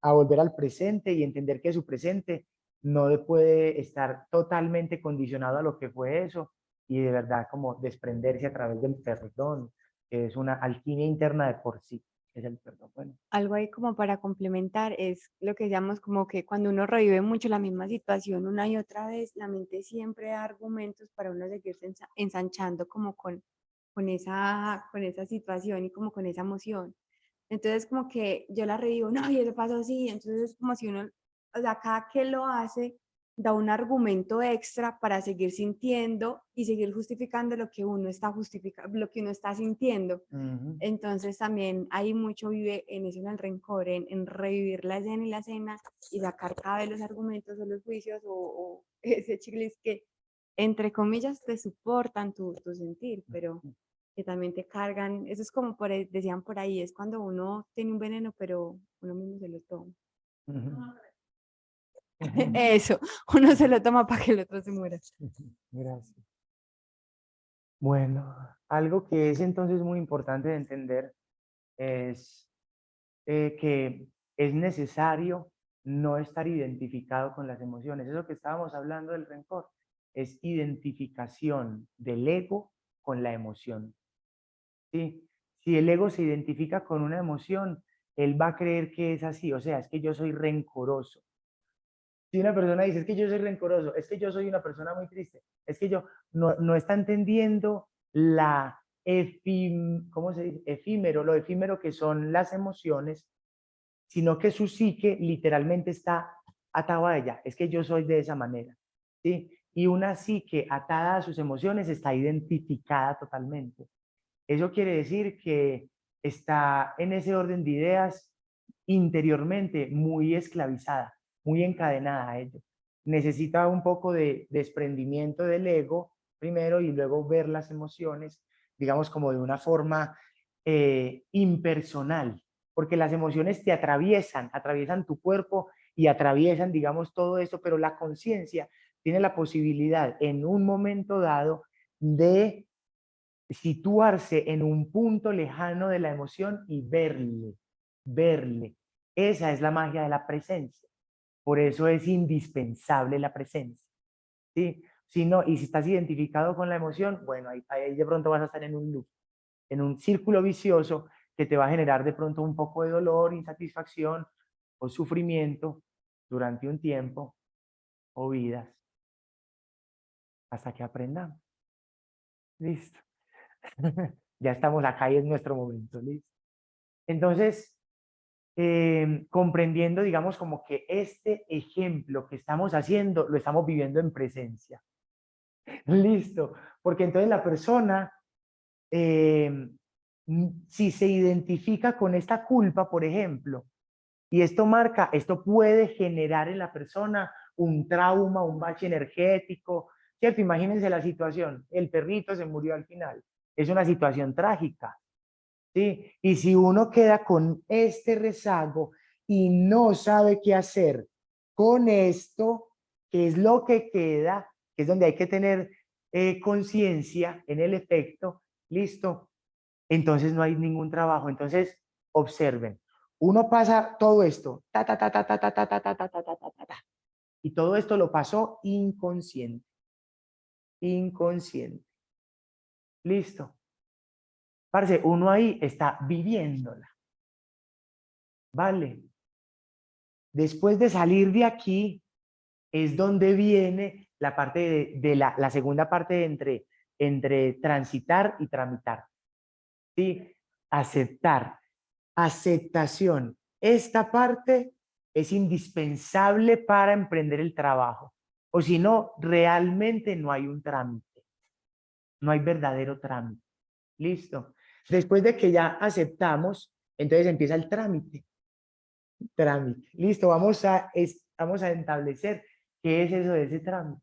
a volver al presente y entender que su presente no puede estar totalmente condicionado a lo que fue eso y de verdad como desprenderse a través del perdón, que es una alquimia interna de por sí, es el perdón. Bueno, Algo ahí como para complementar es lo que llamamos como que cuando uno revive mucho la misma situación una y otra vez, la mente siempre da argumentos para uno seguirse ensanchando como con esa situación y como con esa emoción. Entonces como que yo la revivo, no, y eso pasó así, entonces es como si uno, o sea, cada que lo hace, da un argumento extra para seguir sintiendo y seguir justificando lo que uno está lo que uno está sintiendo. Ujú. Entonces también hay mucho vive en eso, en el rencor, en revivir la escena y la escena y sacar cada vez los argumentos o los juicios o ese checklist que entre comillas te soportan tu sentir, pero que también te cargan. Eso es como decían por ahí, es cuando uno tiene un veneno, pero uno mismo se lo toma. Ujú. Eso, uno se lo toma para que el otro se muera. Gracias. Bueno, algo que es entonces muy importante de entender es que es necesario no estar identificado con las emociones. Eso que estábamos hablando del rencor es identificación del ego con la emoción. ¿Sí? Si el ego se identifica con una emoción, él va a creer que es así, o sea, es que yo soy rencoroso. Si una persona dice, es que yo soy rencoroso, es que yo soy una persona muy triste, es que yo no está entendiendo ¿cómo se dice? Lo efímero que son las emociones, sino que su psique literalmente está atado a ella. Es que yo soy de esa manera, ¿sí? Y una psique atada a sus emociones está identificada totalmente. Eso quiere decir que está en ese orden de ideas interiormente muy esclavizada, muy encadenada a ello. Necesita un poco de desprendimiento del ego primero y luego ver las emociones, digamos, como de una forma impersonal, porque las emociones te atraviesan tu cuerpo y atraviesan, digamos, todo esto, pero la conciencia tiene la posibilidad en un momento dado de situarse en un punto lejano de la emoción y verle. Esa es la magia de la presencia. Por eso es indispensable la presencia. ¿Sí? Si no, y si estás identificado con la emoción, bueno, ahí de pronto vas a estar en un loop, en un círculo vicioso que te va a generar de pronto un poco de dolor, insatisfacción o sufrimiento durante un tiempo o vidas, hasta que aprendamos. Listo. Ya estamos acá y es nuestro momento, ¿listo? Entonces, comprendiendo, digamos, como que este ejemplo que estamos haciendo, lo estamos viviendo en presencia. Listo, porque entonces la persona, si se identifica con esta culpa, por ejemplo, y esto puede generar en la persona un trauma, un bache energético, ¿cierto? Imagínense la situación, el perrito se murió al final, es una situación trágica, ¿sí? Y si uno queda con este rezago y no sabe qué hacer con esto, que es lo que queda, que es donde hay que tener conciencia en el efecto, listo, entonces no hay ningún trabajo. Entonces, observen, uno pasa todo esto, ta, ta, ta, ta, ta, ta, ta, ta, ta, ta, ta, ta, ta, ta, y todo esto lo pasó inconsciente, inconsciente, listo. Parce, uno ahí está viviéndola, ¿vale? Después de salir de aquí es donde viene la parte de la segunda parte de entre transitar y tramitar. ¿Sí? Aceptar, aceptación. Esta parte es indispensable para emprender el trabajo. O si no, realmente no hay un trámite. No hay verdadero trámite. Listo. Después de que ya aceptamos, entonces empieza el trámite. Trámite. Listo, vamos a establecer qué es eso de ese trámite.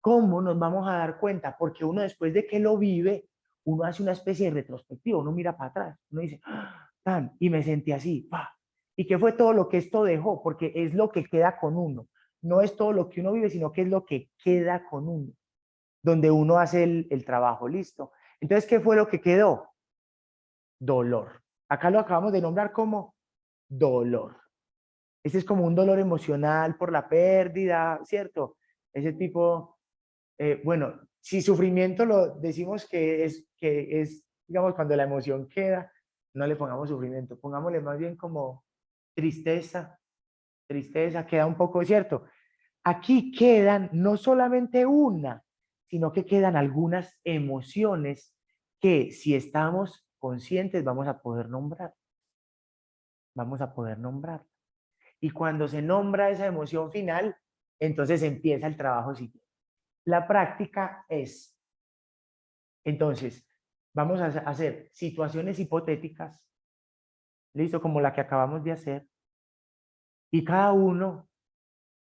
¿Cómo nos vamos a dar cuenta? Porque uno después de que lo vive, uno hace una especie de retrospectiva, uno mira para atrás, uno dice, ¡ah! Y me sentí así, ¡pah! ¿Y qué fue todo lo que esto dejó? Porque es lo que queda con uno. No es todo lo que uno vive, sino que es lo que queda con uno, donde uno hace el trabajo, listo. Entonces, ¿qué fue lo que quedó? Dolor. Acá lo acabamos de nombrar como dolor. Ese es como un dolor emocional por la pérdida, ¿cierto? Ese tipo, bueno, si sufrimiento lo decimos que es, digamos, cuando la emoción queda, no le pongamos sufrimiento, pongámosle más bien como tristeza, tristeza, queda un poco, ¿cierto? Aquí quedan no solamente una, sino que quedan algunas emociones que si estamos conscientes vamos a poder nombrar, vamos a poder nombrar. Y cuando se nombra esa emoción final, Entonces empieza el trabajo siguiente. La práctica es, entonces, vamos a hacer situaciones hipotéticas, listo, como la que acabamos de hacer, y cada uno,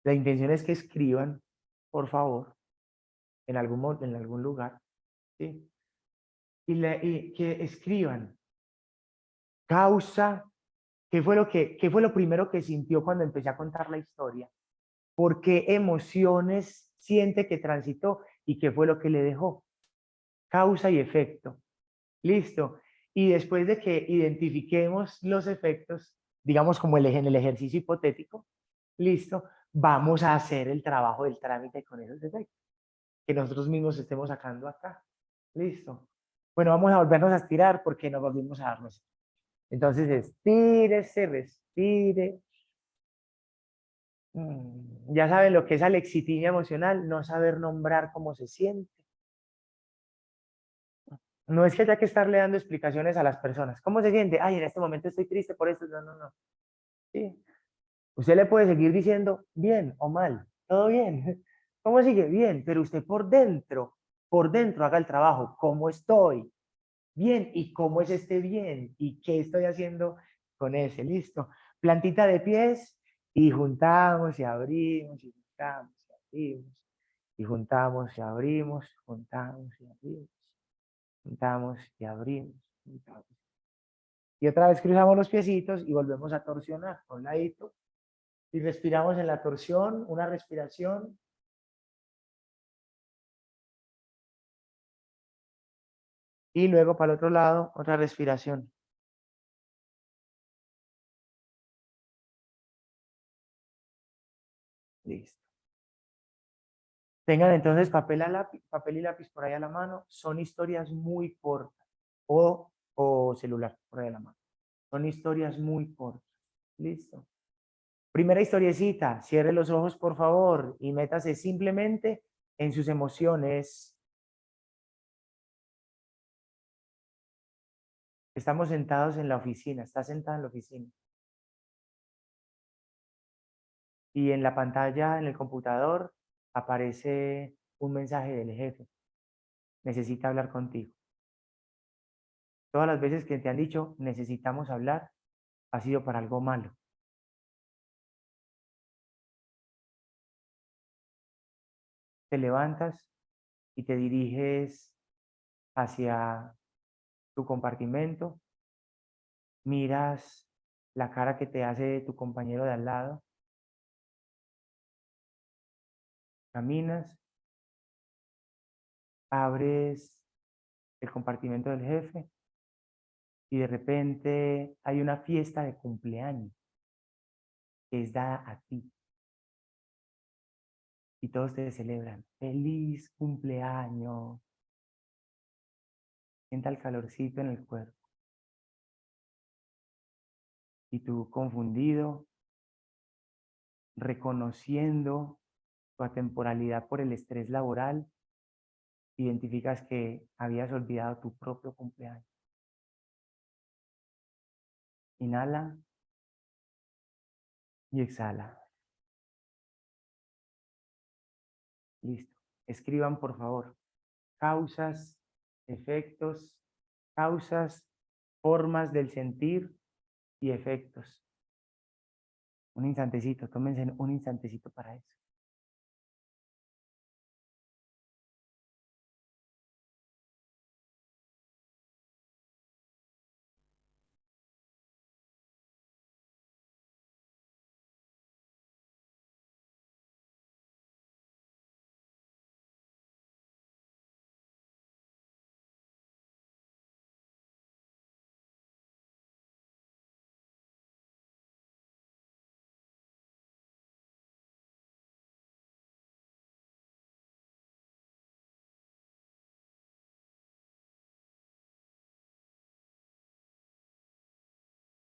la intención es que escriban, por favor, en algún lugar, ¿sí? Y que escriban causa, qué fue lo primero que sintió cuando empecé a contar la historia, por qué emociones siente que transitó y qué fue lo que le dejó, causa y efecto. Listo. Y después de que identifiquemos los efectos, digamos como en el ejercicio hipotético, listo, vamos a hacer el trabajo del trámite con esos efectos, que nosotros mismos estemos sacando acá. Listo. Bueno, vamos a volvernos a estirar porque nos volvimos a darnos. Entonces, estírese, respire. Ya saben lo que es alexitimia emocional, no saber nombrar cómo se siente. No es que haya que estarle dando explicaciones a las personas. ¿Cómo se siente? Ay, en este momento estoy triste por esto. No, no, no. Sí. Usted le puede seguir diciendo bien o mal. Todo bien. ¿Cómo sigue? Bien. Pero usted por dentro haga el trabajo. ¿Cómo estoy? Bien. ¿Y cómo es este bien? ¿Y qué estoy haciendo con ese? Listo. Plantita de pies y juntamos y abrimos y juntamos y abrimos. Y juntamos y abrimos, juntamos y abrimos. Juntamos y abrimos. Juntamos. Y otra vez cruzamos los piecitos y volvemos a torsionar a un ladito. Y respiramos en la torsión, una respiración. Y luego para el otro lado, otra respiración. Listo. Tengan entonces papel y lápiz por ahí a la mano. Son historias muy cortas. O celular por ahí a la mano. Son historias muy cortas. Listo. Primera historiecita. Cierre los ojos, por favor, y métase simplemente en sus emociones. Estamos sentados en la oficina. Está sentada en la oficina. Y en la pantalla, en el computador, aparece un mensaje del jefe. Necesita hablar contigo. Todas las veces que te han dicho necesitamos hablar, ha sido para algo malo. Te levantas y te diriges hacia tu compartimento, miras la cara que te hace tu compañero de al lado, caminas, abres el compartimento del jefe y de repente hay una fiesta de cumpleaños que es dada a ti. Y todos te celebran. ¡Feliz cumpleaños! Sienta el calorcito en el cuerpo. Y tú confundido, reconociendo tu atemporalidad por el estrés laboral, identificas que habías olvidado tu propio cumpleaños. Inhala y exhala. Listo. Escriban, por favor, causas, efectos, causas, formas del sentir y efectos. Un instantecito, tómense un instantecito para eso.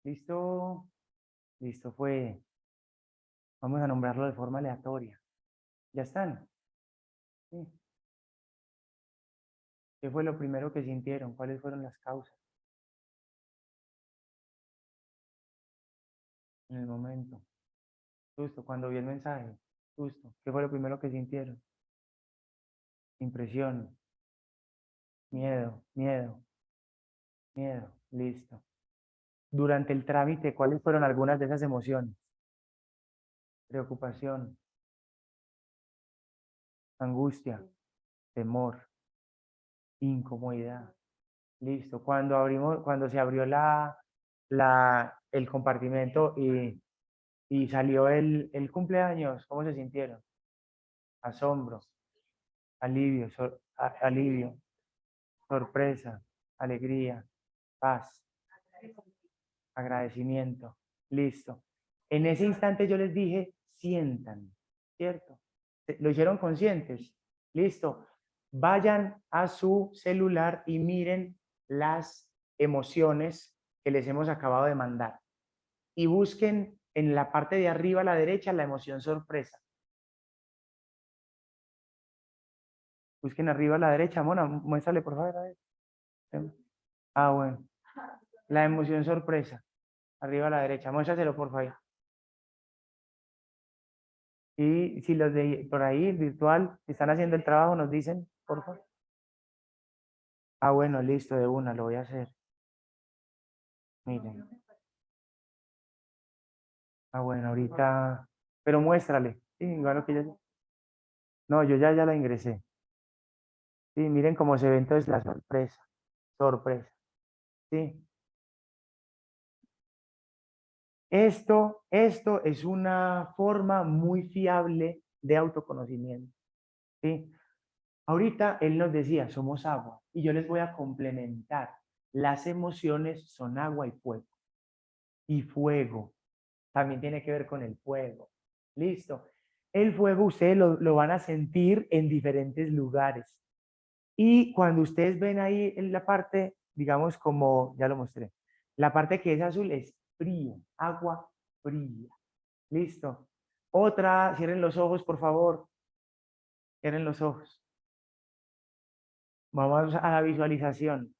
¿Listo? Listo, fue. Vamos a nombrarlo de forma aleatoria. ¿Ya están? Sí. ¿Qué fue lo primero que sintieron? ¿Cuáles fueron las causas en el momento? Justo cuando vi el mensaje. susto. ¿Qué fue lo primero que sintieron? Impresión, miedo, miedo, miedo. Listo. Durante el trámite, ¿cuáles fueron algunas de esas emociones? Preocupación, angustia, temor, incomodidad. Listo. Cuando se abrió el compartimento y salió el cumpleaños, ¿cómo se sintieron? Asombro, alivio, alivio, sorpresa, alegría, paz, agradecimiento. Listo. En ese instante yo les dije, sientan, ¿cierto? ¿Lo hicieron conscientes? Listo. Vayan a su celular y miren las emociones que les hemos acabado de mandar. Y busquen en la parte de arriba a la derecha la emoción sorpresa. Busquen arriba a la derecha, Mona, muéstrale por favor. A ver. Ah, bueno. La emoción sorpresa. Arriba a la derecha, muéstraselo por favor. Y si los de por ahí, virtual, están haciendo el trabajo, nos dicen, por favor. Ah, bueno, listo, de una, lo voy a hacer. Miren. Ah, bueno, ahorita, pero muéstrale. Sí, igual lo que yo. No, yo ya la ingresé. Sí, miren cómo se ve entonces la sorpresa. Sorpresa. Sí. Esto es una forma muy fiable de autoconocimiento. ¿Sí? Ahorita él nos decía, somos agua, y yo les voy a complementar. Las emociones son agua y fuego. Y fuego también tiene que ver con el fuego. Listo. El fuego ustedes lo van a sentir en diferentes lugares. Y cuando ustedes ven ahí en la parte, digamos como, ya lo mostré, la parte que es azul es frío, agua fría. Listo. Otra, cierren los ojos, por favor. Cierren los ojos. Vamos a la visualización.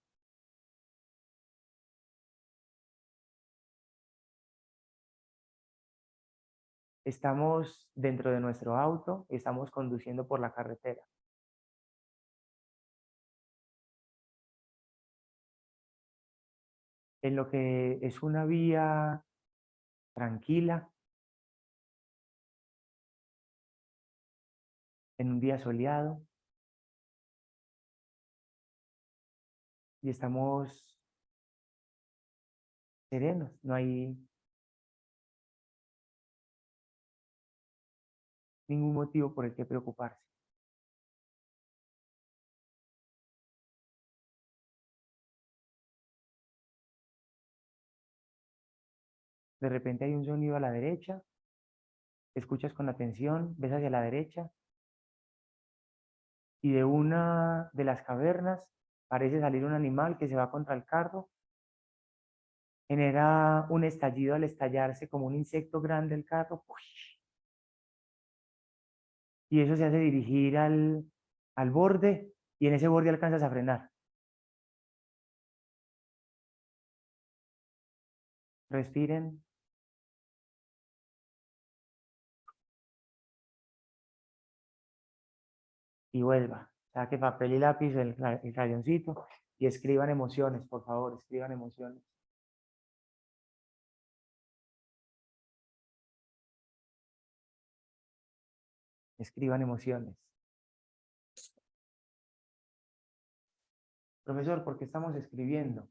Estamos dentro de nuestro auto, estamos conduciendo por la carretera. En lo que es una vía tranquila, en un día soleado, y estamos serenos, no hay ningún motivo por el que preocuparse. De repente hay un sonido a la derecha, escuchas con atención, ves hacia la derecha, y de una de las cavernas parece salir un animal que se va contra el carro, genera un estallido al estallarse como un insecto grande el carro, y eso se hace dirigir al borde, y en ese borde alcanzas a frenar. Respiren. Y vuelva. Saque papel y lápiz, el crayoncito, y escriban emociones, por favor, escriban emociones. Escriban emociones. Profesor, ¿por qué estamos escribiendo?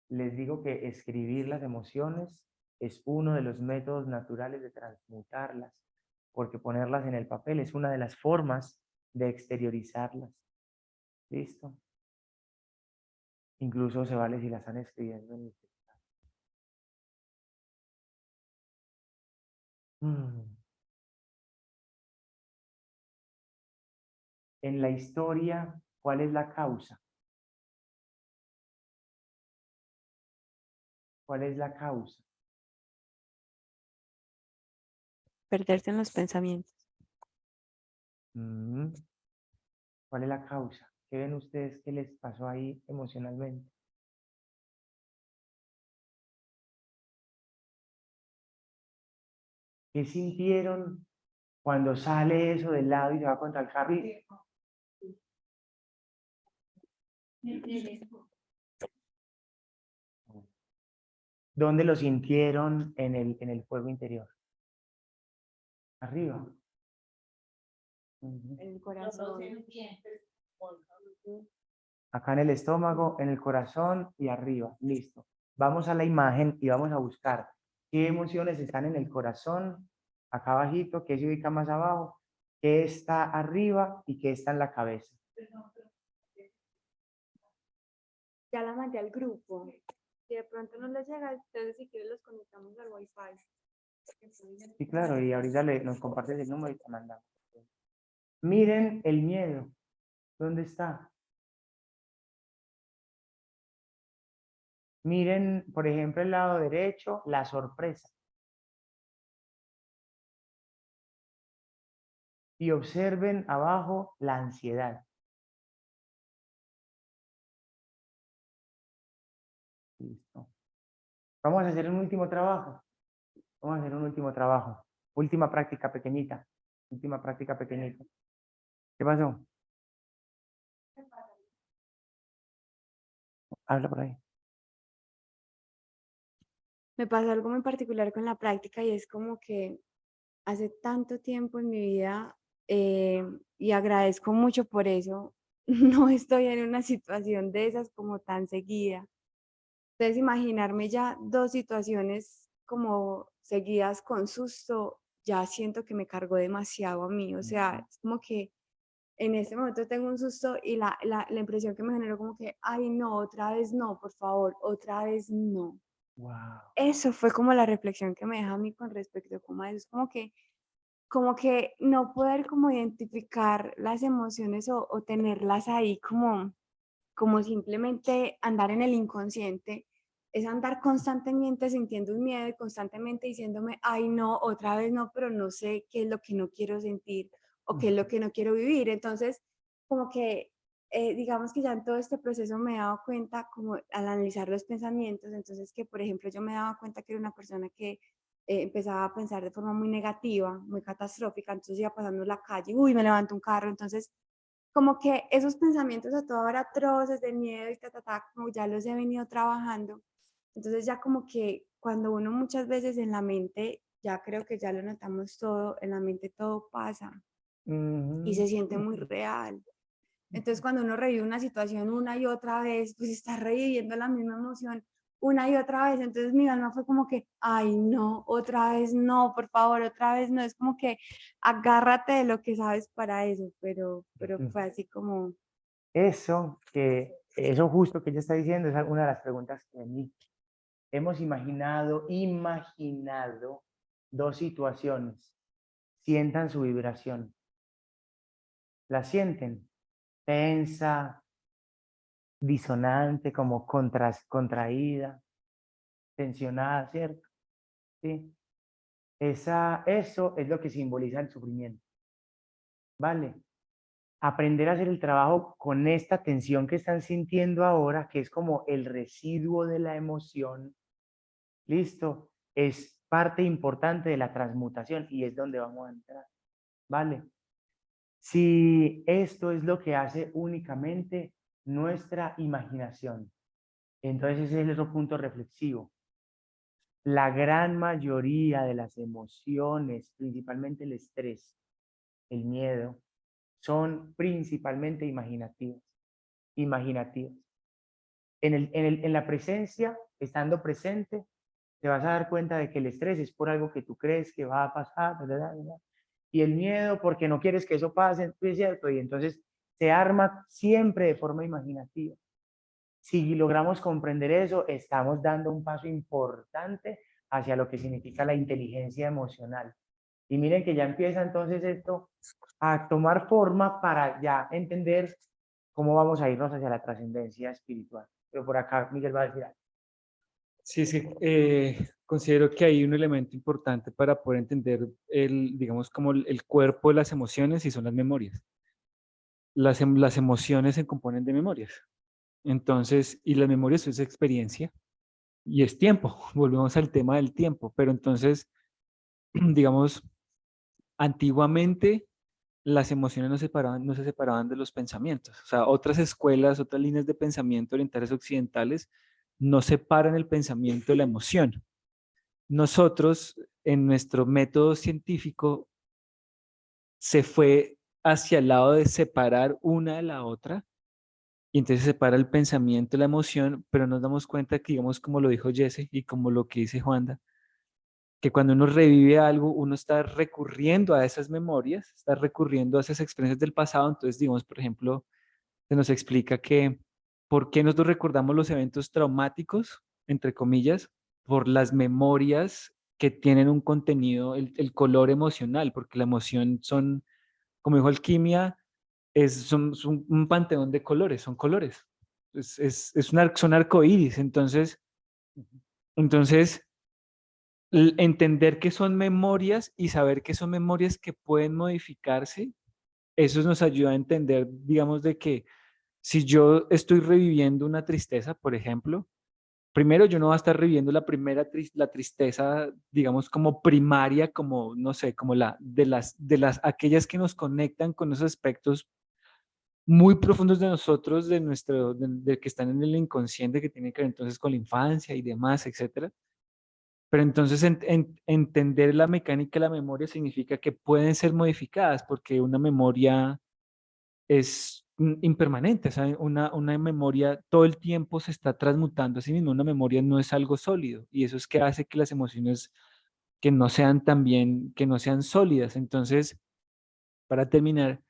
Les digo que escribir las emociones es uno de los métodos naturales de transmutarlas, porque ponerlas en el papel es una de las formas de exteriorizarlas. ¿Listo? Incluso se vale si las están escribiendo en el celular. En la historia, ¿cuál es la causa? ¿Cuál es la causa? Perderse en los pensamientos. ¿Cuál es la causa? ¿Qué ven ustedes que les pasó ahí emocionalmente? ¿Qué sintieron Cuando sale eso del lado y se va contra el carro y ¿dónde lo sintieron en el fuego interior? Arriba. Ujú. En el corazón. Acá en el estómago, en el corazón y arriba. Listo. Vamos a la imagen y vamos a buscar qué emociones están en el corazón, acá abajito, qué se ubica más abajo, qué está arriba y qué está en la cabeza. Ya la mandé al grupo. Si de pronto no les llega, entonces si quieres los conectamos al Wi-Fi. Sí, claro, y ahorita nos compartes el número y te mandamos. Miren el miedo. ¿Dónde está? Miren, por ejemplo, el lado derecho, la sorpresa. Y observen abajo la ansiedad. Listo. Vamos a hacer un último trabajo. Vamos a hacer un último trabajo. Última práctica pequeñita. Última práctica pequeñita. ¿Qué pasó? Habla por ahí. Me pasó algo muy particular con la práctica y es como que hace tanto tiempo en mi vida y agradezco mucho por eso, no estoy en una situación de esas como tan seguida. Entonces, imaginarme ya dos situaciones como seguidas con susto, ya siento que me cargó demasiado a mí. O sea, es como que en este momento tengo un susto y la impresión que me generó como que, ay, no, otra vez no, por favor, otra vez no. Wow. Eso fue como la reflexión que me deja a mí con respecto como a eso. Es como que no poder como identificar las emociones o tenerlas ahí como simplemente andar en el inconsciente, es andar constantemente sintiendo un miedo y constantemente diciéndome, ay no, otra vez no, pero no sé qué es lo que no quiero sentir o qué es lo que no quiero vivir. Entonces, como que digamos que ya en todo este proceso me he dado cuenta, como al analizar los pensamientos, entonces que por ejemplo yo me daba cuenta que era una persona que empezaba a pensar de forma muy negativa, muy catastrófica, entonces iba pasando en la calle, uy, me levanto un carro, entonces como que esos pensamientos a toda hora atroces de miedo y como ya los he venido trabajando. Entonces ya como que cuando uno muchas veces en la mente, ya creo que ya lo notamos todo, en la mente todo pasa y se siente muy real. Entonces cuando uno revive una situación una y otra vez, pues está reviviendo la misma emoción una y otra vez. Entonces mi alma fue como que, ay no, otra vez no, por favor, otra vez no. Es como que agárrate de lo que sabes para eso, pero fue así como, Eso justo que ella está diciendo es una de las preguntas que mí hemos imaginado dos situaciones. Sientan su vibración. ¿La sienten? Tensa, disonante, como contraída, tensionada, ¿cierto? Sí. Eso es lo que simboliza el sufrimiento. ¿Vale? Aprender a hacer el trabajo con esta tensión que están sintiendo ahora, que es como el residuo de la emoción, listo, es parte importante de la transmutación y es donde vamos a entrar. ¿Vale? Si esto es lo que hace únicamente nuestra imaginación, entonces ese es el otro punto reflexivo. La gran mayoría de las emociones, principalmente el estrés, el miedo, son principalmente imaginativas. Imaginativas. En la presencia, estando presente, te vas a dar cuenta de que el estrés es por algo que tú crees que va a pasar, y el miedo porque no quieres que eso pase, es cierto, y entonces se arma siempre de forma imaginativa. Si logramos comprender eso, estamos dando un paso importante hacia lo que significa la inteligencia emocional. Y miren que ya empieza entonces esto a tomar forma para ya entender cómo vamos a irnos hacia la trascendencia espiritual. Pero por acá Miguel va a decir algo. Sí, sí, considero que hay un elemento importante para poder entender digamos, como el cuerpo de las emociones y son las memorias. Las emociones se componen de memorias. Entonces, y las memorias es experiencia y es tiempo. Volvemos al tema del tiempo. Pero entonces, digamos, Antiguamente las emociones no se separaban de los pensamientos. O sea, otras escuelas, otras líneas de pensamiento orientales occidentales no separan el pensamiento de la emoción. Nosotros, en nuestro método científico, se fue hacia el lado de separar una de la otra, y entonces se separa el pensamiento de la emoción, pero nos damos cuenta que, digamos, como lo dijo Jesse y como lo que dice Juanda, que cuando uno revive algo, uno está recurriendo a esas memorias, está recurriendo a esas experiencias del pasado. Entonces, digamos, por ejemplo, se nos explica que por qué nosotros recordamos los eventos traumáticos, entre comillas, por las memorias que tienen un contenido, el color emocional, porque la emoción son, como dijo Alquimia, son un panteón de colores, son colores. Son arcoíris. Entonces, entender que son memorias y saber que son memorias que pueden modificarse, eso nos ayuda a entender, digamos, de que si yo estoy reviviendo una tristeza, por ejemplo, primero yo no voy a estar reviviendo la tristeza, digamos, como primaria, como, no sé, como aquellas que nos conectan con esos aspectos muy profundos de nosotros, de que están en el inconsciente, que tienen que ver entonces con la infancia y demás, etcétera. Pero entonces entender la mecánica de la memoria significa que pueden ser modificadas, porque una memoria es impermanente. O sea, una memoria todo el tiempo se está transmutando a sí misma. Una memoria no es algo sólido, y eso es que hace que las emociones que no sean que no sean sólidas. Entonces, para terminar,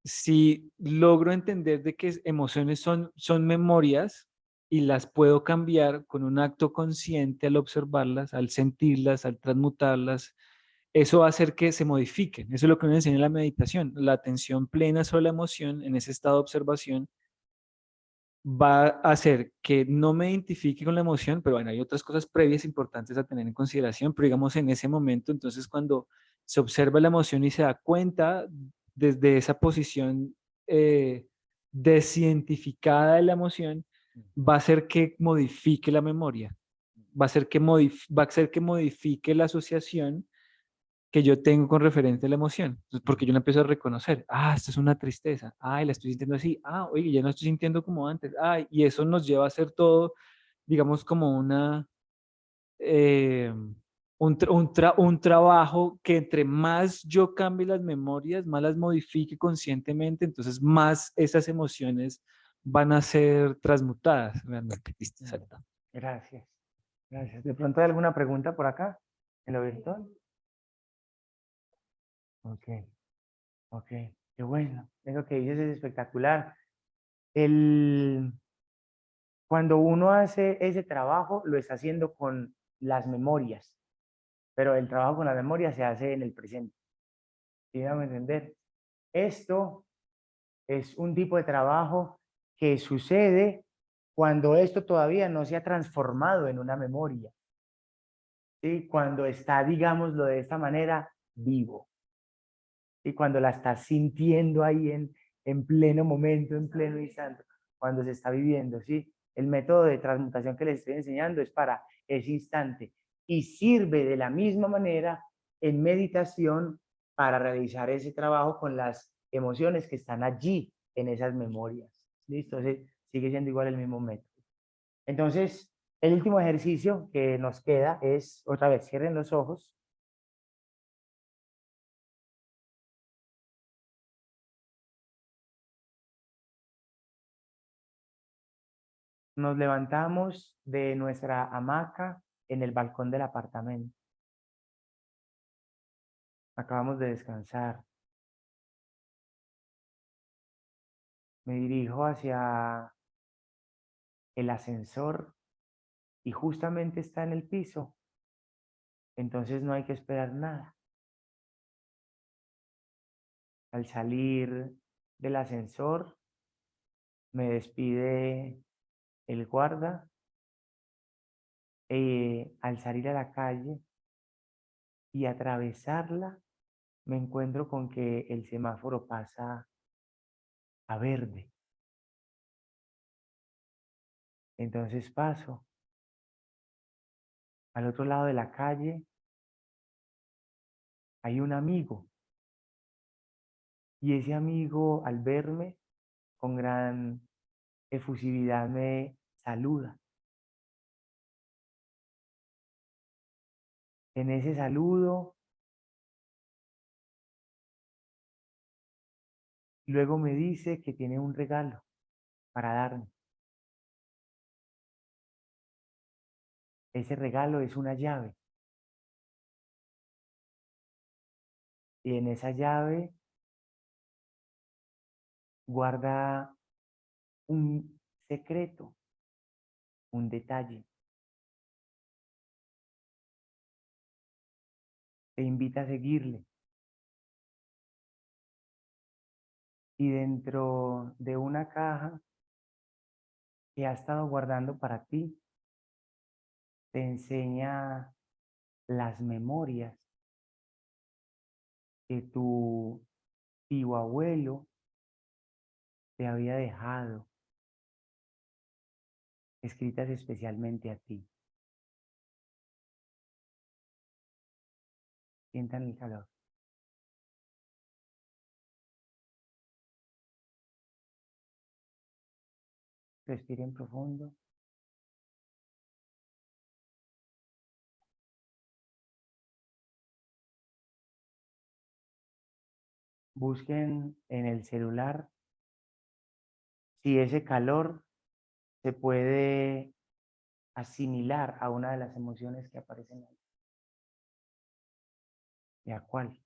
si logro entender de que emociones son memorias y las puedo cambiar con un acto consciente al observarlas, al sentirlas, al transmutarlas, eso va a hacer que se modifiquen. Eso es lo que nos enseña la meditación. La atención plena sobre la emoción en ese estado de observación va a hacer que no me identifique con la emoción, pero bueno, hay otras cosas previas importantes a tener en consideración, pero digamos en ese momento, entonces cuando se observa la emoción y se da cuenta desde esa posición eh, desidentificada de la emoción, va a hacer que modifique la memoria, va a hacer que modifique la asociación que yo tengo con referente a la emoción. Entonces, porque yo la empiezo a reconocer, esto es una tristeza, la estoy sintiendo así, oye, ya no estoy sintiendo como antes, y eso nos lleva a hacer todo, digamos, como eh, un trabajo que entre más yo cambie las memorias, más las modifique conscientemente, entonces más esas emociones van a ser transmutadas. Realmente, listo, salta. Gracias. Gracias. ¿De pronto hay alguna pregunta por acá en lo virtual? Ok, ok. Qué bueno. Eso que dices es espectacular. El, Cuando uno hace ese trabajo, lo está haciendo con las memorias, pero el trabajo con las memorias se hace en el presente. ¿Sí me hago entender? Esto es un tipo de trabajo que sucede cuando esto todavía no se ha transformado en una memoria. ¿Sí? Cuando está, digámoslo de esta manera, vivo. Y cuando la estás sintiendo ahí en pleno momento, en pleno instante, cuando se está viviendo, ¿sí? El método de transmutación que les estoy enseñando es para ese instante y sirve de la misma manera en meditación para realizar ese trabajo con las emociones que están allí en esas memorias. ¿Listo? Entonces, sigue siendo igual el mismo método. Entonces, el último ejercicio que nos queda es, otra vez, cierren los ojos. Nos levantamos de nuestra hamaca en el balcón del apartamento. Acabamos de descansar. Me dirijo hacia el ascensor y justamente está en el piso. Entonces no hay que esperar nada. Al salir del ascensor, me despide el guarda. Al salir a la calle y atravesarla, me encuentro con que el semáforo pasa a verde. Entonces paso. Al otro lado de la calle hay un amigo Y ese amigo, al verme, con gran efusividad me saluda. En ese saludo, luego me dice que tiene un regalo para darme. Ese regalo es una llave. Y en esa llave guarda un secreto, un detalle. Te invita a seguirle. Y dentro de una caja que ha estado guardando para ti, te enseña las memorias que tu tío abuelo te había dejado, escritas especialmente a ti. Sientan el calor. Respiren profundo. Busquen en el celular si ese calor se puede asimilar a una de las emociones que aparecen ahí. ¿Y a cuál?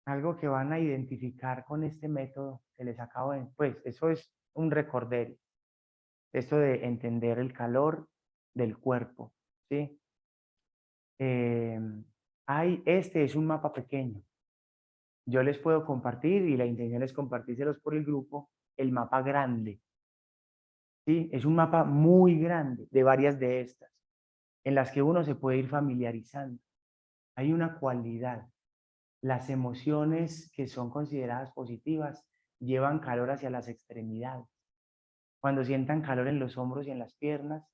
Algo que van a identificar con este método que les acabo de... Pues eso es un recorder. Esto de entender el calor del cuerpo, ¿sí? Este es un mapa pequeño. Yo les puedo compartir, y la intención es compartírselos por el grupo, el mapa grande. ¿Sí? Es un mapa muy grande de varias de estas, en las que uno se puede ir familiarizando. Hay una cualidad. Las emociones que son consideradas positivas llevan calor hacia las extremidades. Cuando sientan calor en los hombros y en las piernas,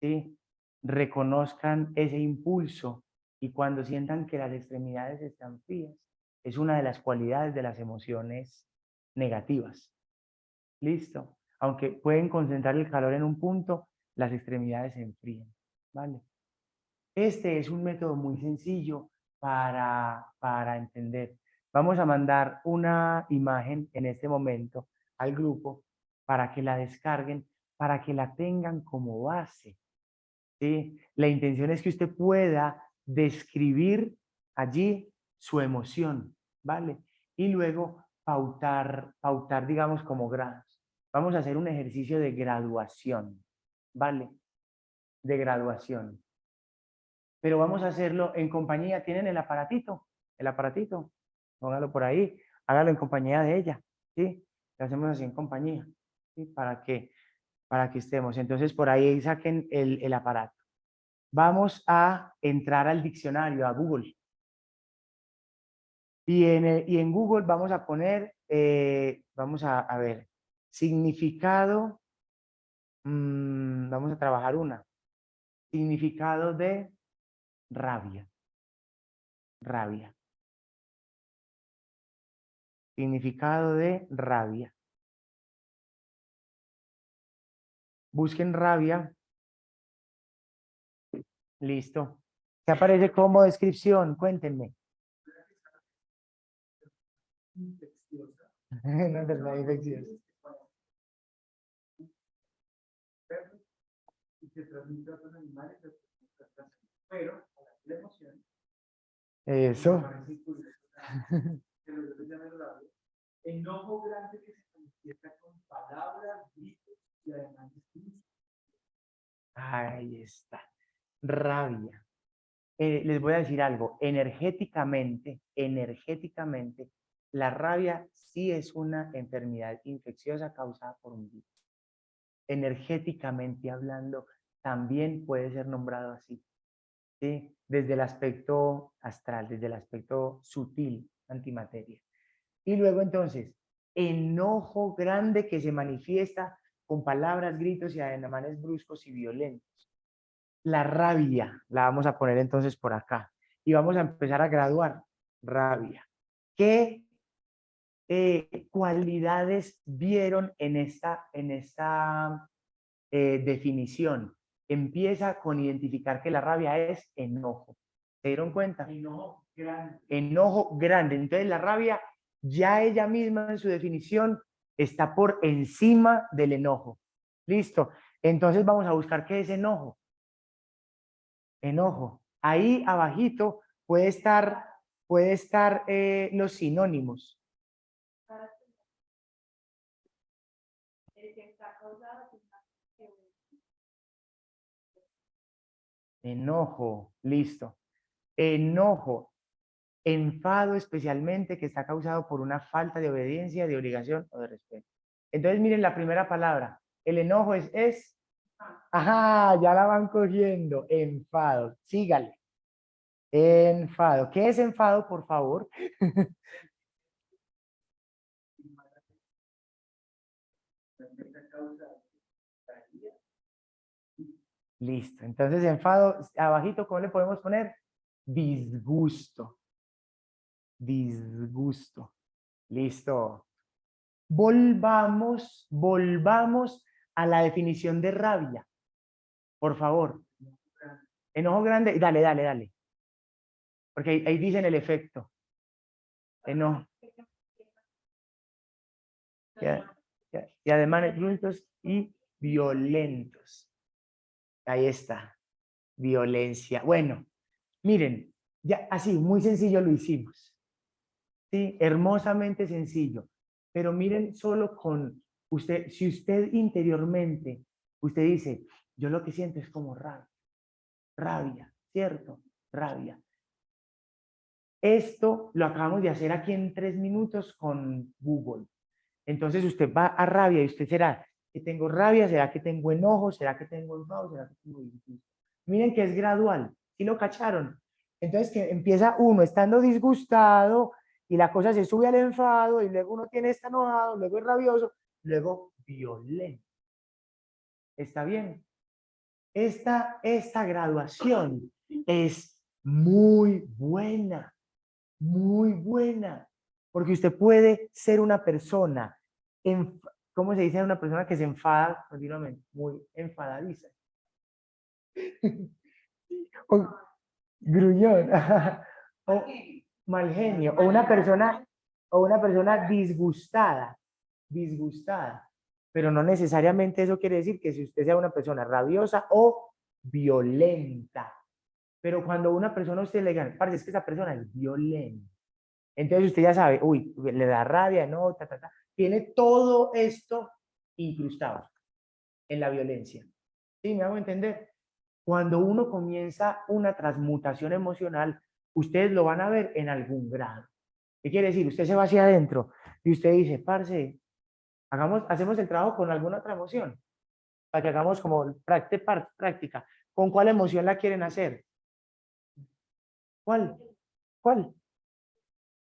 ¿sí? Reconozcan ese impulso, y cuando sientan que las extremidades están frías, es una de las cualidades de las emociones negativas. ¿Listo? Aunque pueden concentrar el calor en un punto, las extremidades se enfrían, ¿vale? Este es un método muy sencillo para entender. Vamos a mandar una imagen en este momento al grupo para que la descarguen, para que la tengan como base, ¿sí? La intención es que usted pueda describir allí su emoción, ¿vale? Y luego pautar, digamos, como grados. Vamos a hacer un ejercicio de graduación, ¿vale? De graduación. Pero vamos a hacerlo en compañía. ¿Tienen el aparatito? El aparatito. Póngalo por ahí. Hágalo en compañía de ella, ¿sí? Lo hacemos así en compañía, ¿sí? Para que estemos. Entonces, por ahí saquen el aparato. Vamos a entrar al diccionario, a Google. Y en Google vamos a poner, vamos a ver, significado, vamos a trabajar una. Significado de rabia. Rabia. Significado de rabia. Busquen rabia. Listo. ¿Qué aparece como descripción? Cuéntenme. Una enfermedad infecciosa. Eso. Enojo grande que se manifiesta con palabras, gritos y además discursos. Ahí está. Rabia. Les voy a decir algo. Energéticamente, la rabia sí es una enfermedad infecciosa causada por un virus. Energéticamente hablando, también puede ser nombrado así, ¿sí? Desde el aspecto astral, desde el aspecto sutil, antimateria. Y luego entonces, enojo grande que se manifiesta con palabras, gritos y ademanes bruscos y violentos. La rabia, la vamos a poner entonces por acá. Y vamos a empezar a graduar. Rabia. ¿Qué cualidades vieron en esta definición? Empieza con identificar que la rabia es enojo. ¿Se dieron cuenta? Enojo grande. Enojo grande. Entonces la rabia ya ella misma en su definición está por encima del enojo. Listo. Entonces vamos a buscar qué es enojo. Enojo. Ahí abajito puede estar los sinónimos. Enojo, listo. Enojo, enfado especialmente que está causado por una falta de obediencia, de obligación o de respeto. Entonces miren la primera palabra. El enojo es, ajá, ya la van cogiendo. Enfado, sígale. Enfado. ¿Qué es enfado, por favor? Listo. Entonces, enfado, abajito, ¿cómo le podemos poner? Disgusto. Disgusto. Listo. Volvamos a la definición de rabia. Por favor. Enojo grande. Dale, dale, dale. Porque ahí dicen el efecto. Enojo. Y además brutos y violentos. Ahí está. Violencia. Bueno, miren, ya así, muy sencillo lo hicimos. Sí, hermosamente sencillo. Pero miren solo con usted, si usted interiormente, usted dice, yo lo que siento es como rabia. Rabia, ¿cierto? Rabia. Esto lo acabamos de hacer aquí en 3 minutos con Google. Entonces usted va a rabia y usted será que tengo rabia, será que tengo enojo, será que tengo enfado, será que tengo disgusto. Miren que es gradual, ¿sí lo cacharon? Entonces que empieza uno estando disgustado y la cosa se sube al enfado y luego uno está enojado, luego es rabioso, luego violento. ¿Está bien? Esta graduación es muy buena, porque usted puede ser una persona, ¿cómo se dice? Una persona que se enfada continuamente, muy enfadadiza. O gruñón, o mal genio, o una persona disgustada, pero no necesariamente eso quiere decir que si usted sea una persona rabiosa o violenta. Pero cuando una persona a usted le gana, parece que esa persona es violenta. Entonces usted ya sabe, uy, le da rabia, no, tiene todo esto incrustado en la violencia. ¿Sí? ¿Me hago entender? Cuando uno comienza una transmutación emocional, ustedes lo van a ver en algún grado. ¿Qué quiere decir? Usted se va hacia adentro y usted dice, parce, hacemos el trabajo con alguna otra emoción, para que hagamos como práctica. ¿Con cuál emoción la quieren hacer? ¿Cuál?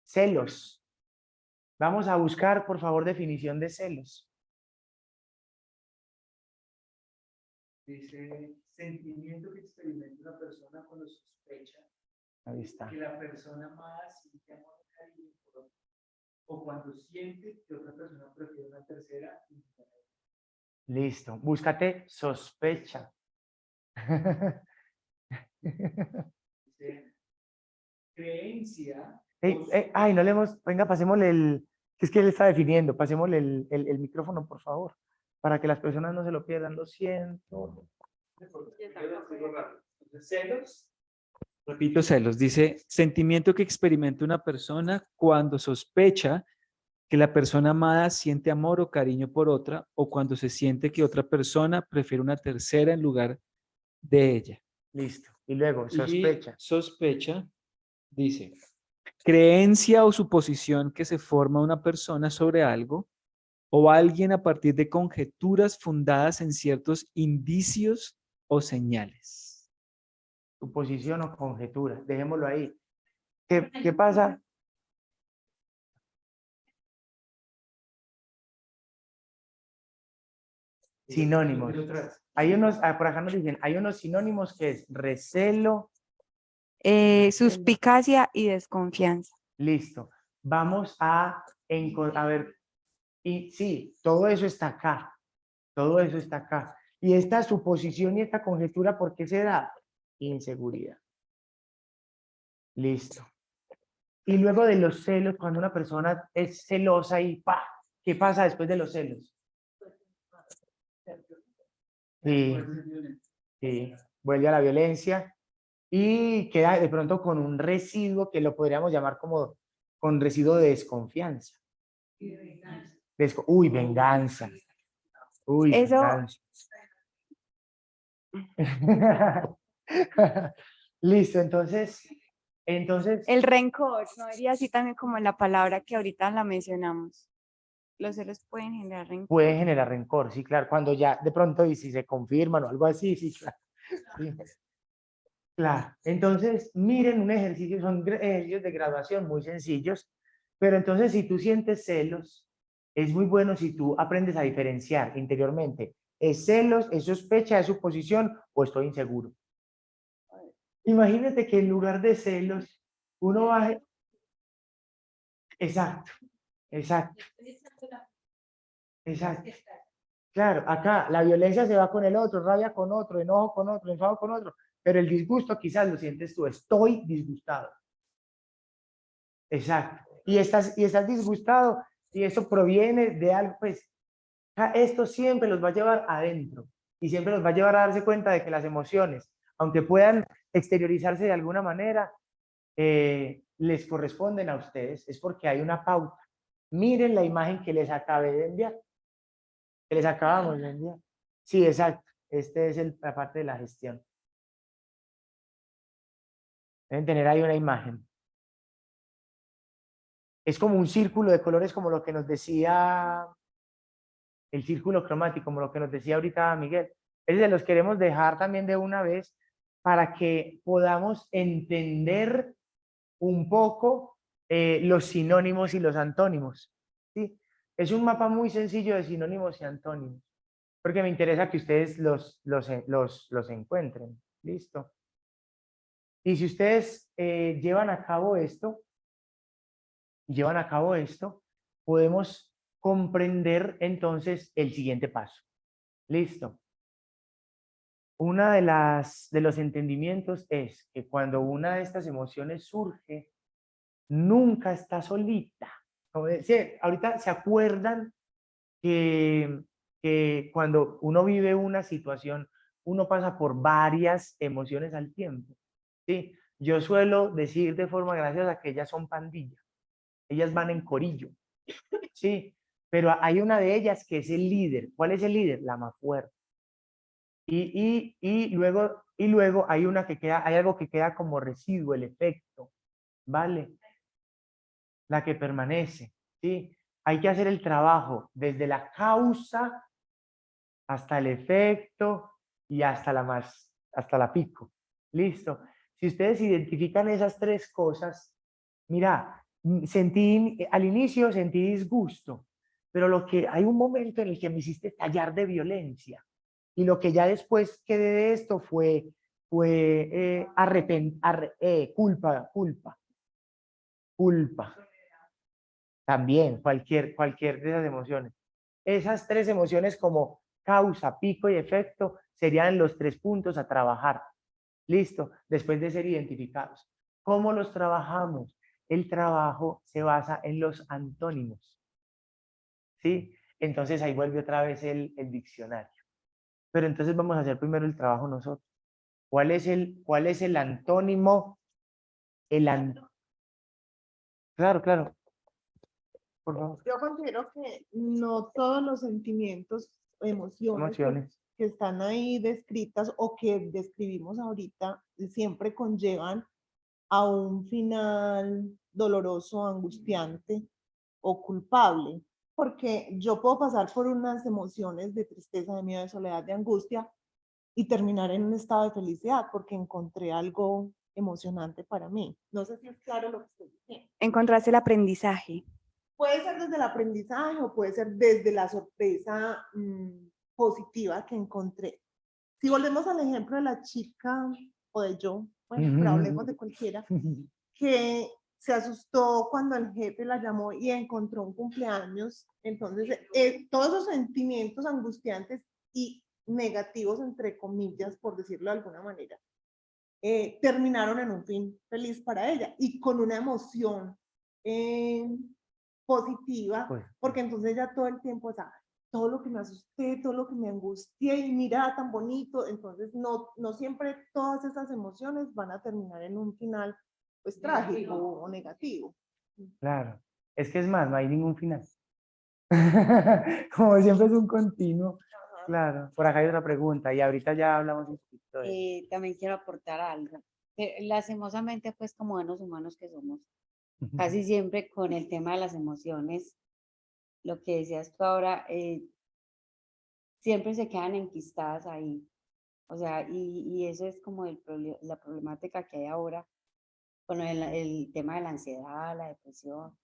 Celos. Vamos a buscar, por favor, definición de celos. Dice, sentimiento que experimenta una persona cuando sospecha Ahí está. que la persona amada siente amor y cariño por otra, o cuando siente que otra persona prefiere una tercera. Listo. Búscate sospecha. Dice, creencia. Ay, no le hemos. Venga, pasémosle el. Es que él está definiendo. Pasémosle el micrófono, por favor. Para que las personas no se lo pierdan. Lo siento. Celos. Repito, celos. Dice, sentimiento que experimenta una persona cuando sospecha que la persona amada siente amor o cariño por otra, o cuando se siente que otra persona prefiere una tercera en lugar de ella. Listo. Y luego, Y sospecha. sospecha, dice, creencia o suposición que se forma una persona sobre algo o alguien a partir de conjeturas fundadas en ciertos indicios o señales. Suposición o conjetura. Dejémoslo ahí. ¿Qué pasa? Sinónimos. Hay unos, por acá nos dicen, hay unos sinónimos que es recelo. Suspicacia y desconfianza. Listo. Vamos a ver. Y sí, todo eso está acá. Todo eso está acá. Y esta suposición y esta conjetura, ¿por qué se da? Inseguridad. Listo. Y luego de los celos, cuando una persona es celosa y ¡pa! ¿Qué pasa después de los celos? Sí, sí, vuelve a la violencia y queda de pronto con un residuo que lo podríamos llamar como con residuo de desconfianza. Uy, venganza. Uy, Eso- venganza. Listo, entonces, El rencor, no diría así también como la palabra que ahorita la mencionamos. Los celos pueden generar rencor. puede generar rencor, sí, claro, cuando ya de pronto y si se confirman o algo así, sí, claro. Sí. Claro, entonces miren un ejercicio, son ejercicios de graduación muy sencillos, pero entonces si tú sientes celos, es muy bueno si tú aprendes a diferenciar interiormente, ¿es celos, es sospecha, es suposición o estoy inseguro? Imagínate que en lugar de celos, uno baje, exacto, exacto, exacto. Claro, acá la violencia se va con el otro, rabia con otro, enojo con otro, enfado con otro, pero el disgusto quizás lo sientes tú, estoy disgustado. Exacto. Y estás disgustado y eso proviene de algo, pues, esto siempre los va a llevar adentro y siempre los va a llevar a darse cuenta de que las emociones, aunque puedan exteriorizarse de alguna manera, les corresponden a ustedes, es porque hay una pauta. Miren la imagen que les acabé de enviar, que les acabamos de enviar. Sí, exacto. Este es la parte de la gestión. Deben tener ahí una imagen. Es como un círculo de colores, como lo que nos decía el círculo cromático, como lo que nos decía ahorita Miguel. Ese se los queremos dejar también de una vez para que podamos entender un poco los sinónimos y los antónimos. ¿Sí? Es un mapa muy sencillo de sinónimos y antónimos, porque me interesa que ustedes los encuentren. ¿Listo? Y si ustedes llevan a cabo esto, podemos comprender entonces el siguiente paso. Listo. Una de los entendimientos es que cuando una de estas emociones surge, nunca está solita. Como decía, ahorita se acuerdan que cuando uno vive una situación, uno pasa por varias emociones al tiempo. ¿Sí? Yo suelo decir de forma graciosa que ellas son pandillas. Ellas van en corillo. ¿Sí? Pero hay una de ellas que es el líder. ¿Cuál es el líder? La más fuerte. Y luego hay hay algo que queda como residuo, el efecto, ¿vale? La que permanece, ¿sí? Hay que hacer el trabajo desde la causa hasta el efecto y hasta la pico. ¿Listo? Si ustedes identifican esas tres cosas, mira, al inicio sentí disgusto, pero hay un momento en el que me hiciste tallar de violencia. Y lo que ya después quedé de esto fue culpa. También, cualquier de esas emociones. Esas tres emociones como causa, pico y efecto serían los 3 puntos a trabajar. Listo, después de ser identificados. ¿Cómo los trabajamos? El trabajo se basa en los antónimos. ¿Sí? Entonces ahí vuelve otra vez el diccionario. Pero entonces vamos a hacer primero el trabajo nosotros. ¿Cuál es el antónimo? Claro, claro. Por favor. Yo considero que no todos los sentimientos, emociones que están ahí descritas o que describimos ahorita siempre conllevan a un final doloroso, angustiante o culpable. Porque yo puedo pasar por unas emociones de tristeza, de miedo, de soledad, de angustia y terminar en un estado de felicidad porque encontré algo emocionante para mí. No sé si es claro lo que estoy diciendo. Encontraste el aprendizaje. Puede ser desde el aprendizaje o puede ser desde la sorpresa positiva que encontré. Si volvemos al ejemplo de la chica o de yo, bueno, pero hablemos de cualquiera, que se asustó cuando el jefe la llamó y encontró un cumpleaños. Entonces, todos esos sentimientos angustiantes y negativos, entre comillas, por decirlo de alguna manera, terminaron en un fin feliz para ella y con una emoción positiva, Pues, porque entonces ya todo el tiempo, o sea, todo lo que me asusté, todo lo que me angustié y mira tan bonito, entonces no siempre todas esas emociones van a terminar en un final pues trágico o negativo. claro. Es que es más, no hay ningún final. Como siempre es un continuo. Claro. Por acá hay otra pregunta y ahorita ya hablamos un poquito de eso. También quiero aportar algo. Lastimosamente, pues como buenos humanos que somos, casi siempre con el tema de las emociones, lo que decías tú ahora, siempre se quedan enquistadas ahí. O sea, y eso es como la problemática que hay ahora con el tema de la ansiedad, la depresión,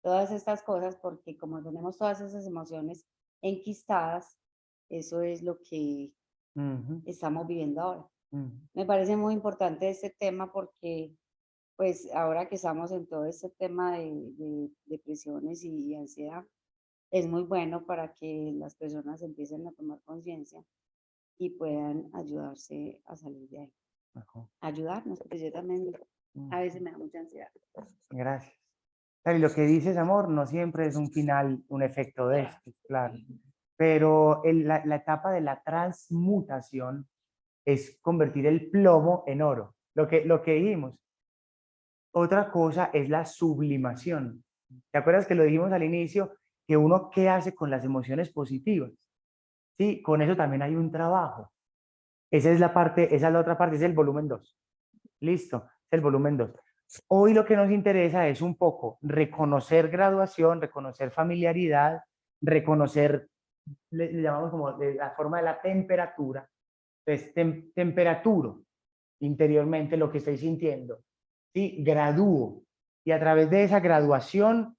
todas estas cosas, porque como tenemos todas esas emociones enquistadas, eso es lo que Ujú, estamos viviendo ahora. ujú. Me parece muy importante este tema porque, pues, ahora que estamos en todo este tema de depresiones y ansiedad, es muy bueno para que las personas empiecen a tomar conciencia y puedan ayudarse a salir de ahí. Ajá. Ayudarnos, porque yo también Mm, a veces me da mucha ansiedad. Gracias. Claro, y lo que dices, amor, no siempre es un final, un efecto de esto, claro. Pero la etapa de la transmutación es convertir el plomo en oro. Lo que dijimos. Otra cosa es la sublimación. ¿Te acuerdas que lo dijimos al inicio? Que uno, ¿qué hace con las emociones positivas? Sí, con eso también hay un trabajo. Esa es la parte, esa es la otra parte, es el volumen 2. Listo, es el volumen 2. Hoy lo que nos interesa es un poco reconocer graduación, reconocer familiaridad, reconocer, le llamamos como la forma de la temperatura. Entonces, temperaturo interiormente lo que estoy sintiendo. ¿Sí? Gradúo. Y a través de esa graduación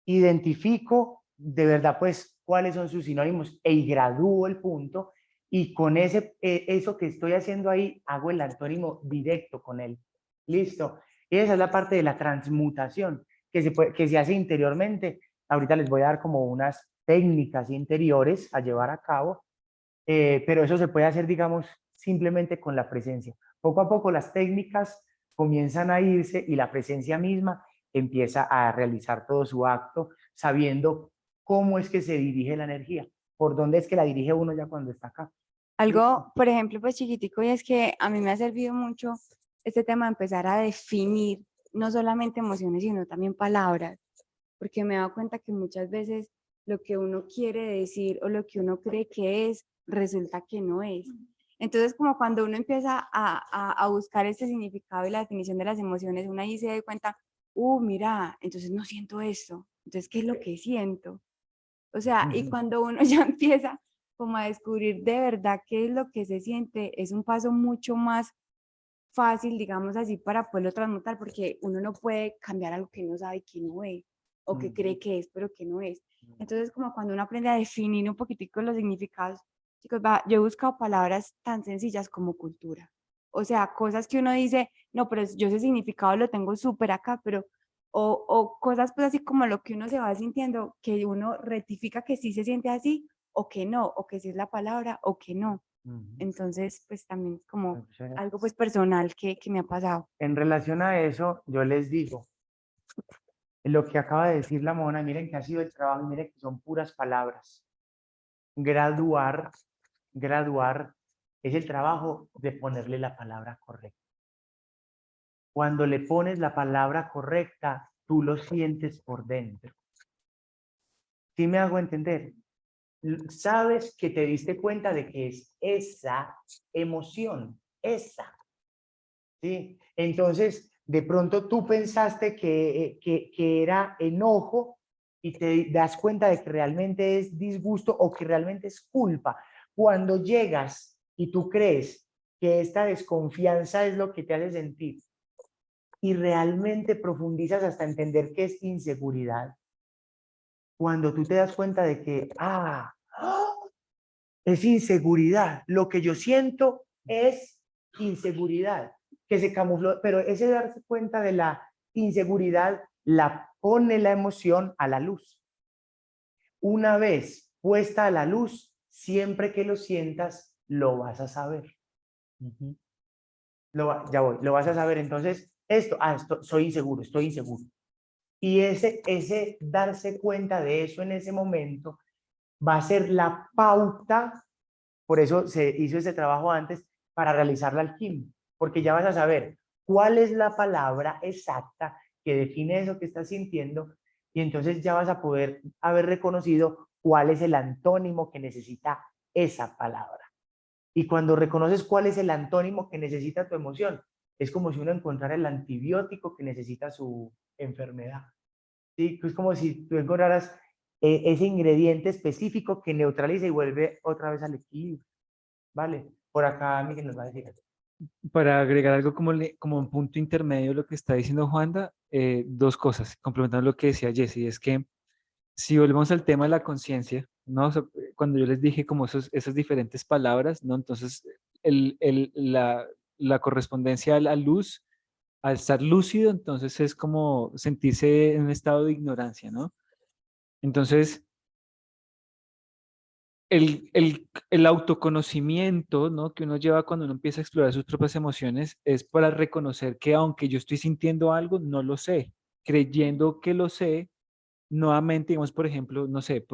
identifico de verdad pues cuáles son sus sinónimos y gradúo el punto y con eso que estoy haciendo ahí hago el antónimo directo con él. Listo. Y esa es la parte de la transmutación que se hace interiormente. Ahorita les voy a dar como unas técnicas interiores a llevar a cabo, pero eso se puede hacer, digamos, simplemente con la presencia. Poco a poco las técnicas comienzan a irse y la presencia misma empieza a realizar todo su acto, sabiendo cómo es que se dirige la energía, por dónde es que la dirige uno ya cuando está acá. Algo, por ejemplo, pues chiquitico, y es que a mí me ha servido mucho este tema de empezar a definir no solamente emociones, sino también palabras, porque me he dado cuenta que muchas veces lo que uno quiere decir o lo que uno cree que es, resulta que no es. Entonces, como cuando uno empieza a buscar este significado y la definición de las emociones, uno ahí se da cuenta, mira, entonces no siento esto, entonces, ¿qué es lo que siento? O sea, y cuando uno ya empieza como a descubrir de verdad qué es lo que se siente, es un paso mucho más fácil, digamos así, para poderlo transmutar, porque uno no puede cambiar algo que no sabe que no es, o que cree que es, pero que no es. Entonces, como cuando uno aprende a definir un poquitico los significados, chicos, yo he buscado palabras tan sencillas como cultura. O sea, cosas que uno dice, no, pero yo ese significado lo tengo súper acá, pero o cosas pues así como lo que uno se va sintiendo, que uno rectifica que sí se siente así o que no, o que sí es la palabra o que no. Entonces, pues también es como algo pues personal que me ha pasado. En relación a eso, yo les digo, lo que acaba de decir la mona, miren que ha sido el trabajo, miren que son puras palabras. Graduar es el trabajo de ponerle la palabra correcta. Cuando le pones la palabra correcta, tú lo sientes por dentro. ¿Sí me hago entender? Sabes que te diste cuenta de que es esa emoción, esa. ¿Sí? Entonces, de pronto tú pensaste que era enojo y te das cuenta de que realmente es disgusto o que realmente es culpa. Cuando llegas y tú crees que esta desconfianza es lo que te hace sentir y realmente profundizas hasta entender que es inseguridad, cuando tú te das cuenta de que, Es inseguridad. Lo que yo siento es inseguridad, que se camufló, pero ese darse cuenta de la inseguridad la pone la emoción a la luz. Una vez puesta a la luz, siempre que lo sientas, lo vas a saber. Ya voy, lo vas a saber. Entonces, soy inseguro, estoy inseguro. Y ese darse cuenta de eso en ese momento va a ser la pauta, por eso se hizo ese trabajo antes, para realizar la alquimia, porque ya vas a saber cuál es la palabra exacta que define eso que estás sintiendo, y entonces ya vas a poder haber reconocido cuál es el antónimo que necesita esa palabra. Y cuando reconoces cuál es el antónimo que necesita tu emoción, es como si uno encontrara el antibiótico que necesita su enfermedad. ¿Sí? Es como si tú encontraras ese ingrediente específico que neutraliza y vuelve otra vez al equilibrio. ¿Vale? Por acá Miguel nos va a decir eso. Para agregar algo como un punto intermedio de lo que está diciendo Juanda, dos cosas, complementando lo que decía Jesse, es que si volvemos al tema de la conciencia, ¿no? O sea, cuando yo les dije como esas diferentes palabras, ¿no? Entonces, la correspondencia a la luz, al estar lúcido, entonces es como sentirse en un estado de ignorancia, ¿no? Entonces, el autoconocimiento, ¿no? Que uno lleva cuando uno empieza a explorar sus propias emociones es para reconocer que aunque yo estoy sintiendo algo, no lo sé, creyendo que lo sé. Nuevamente, digamos, por ejemplo, no sé,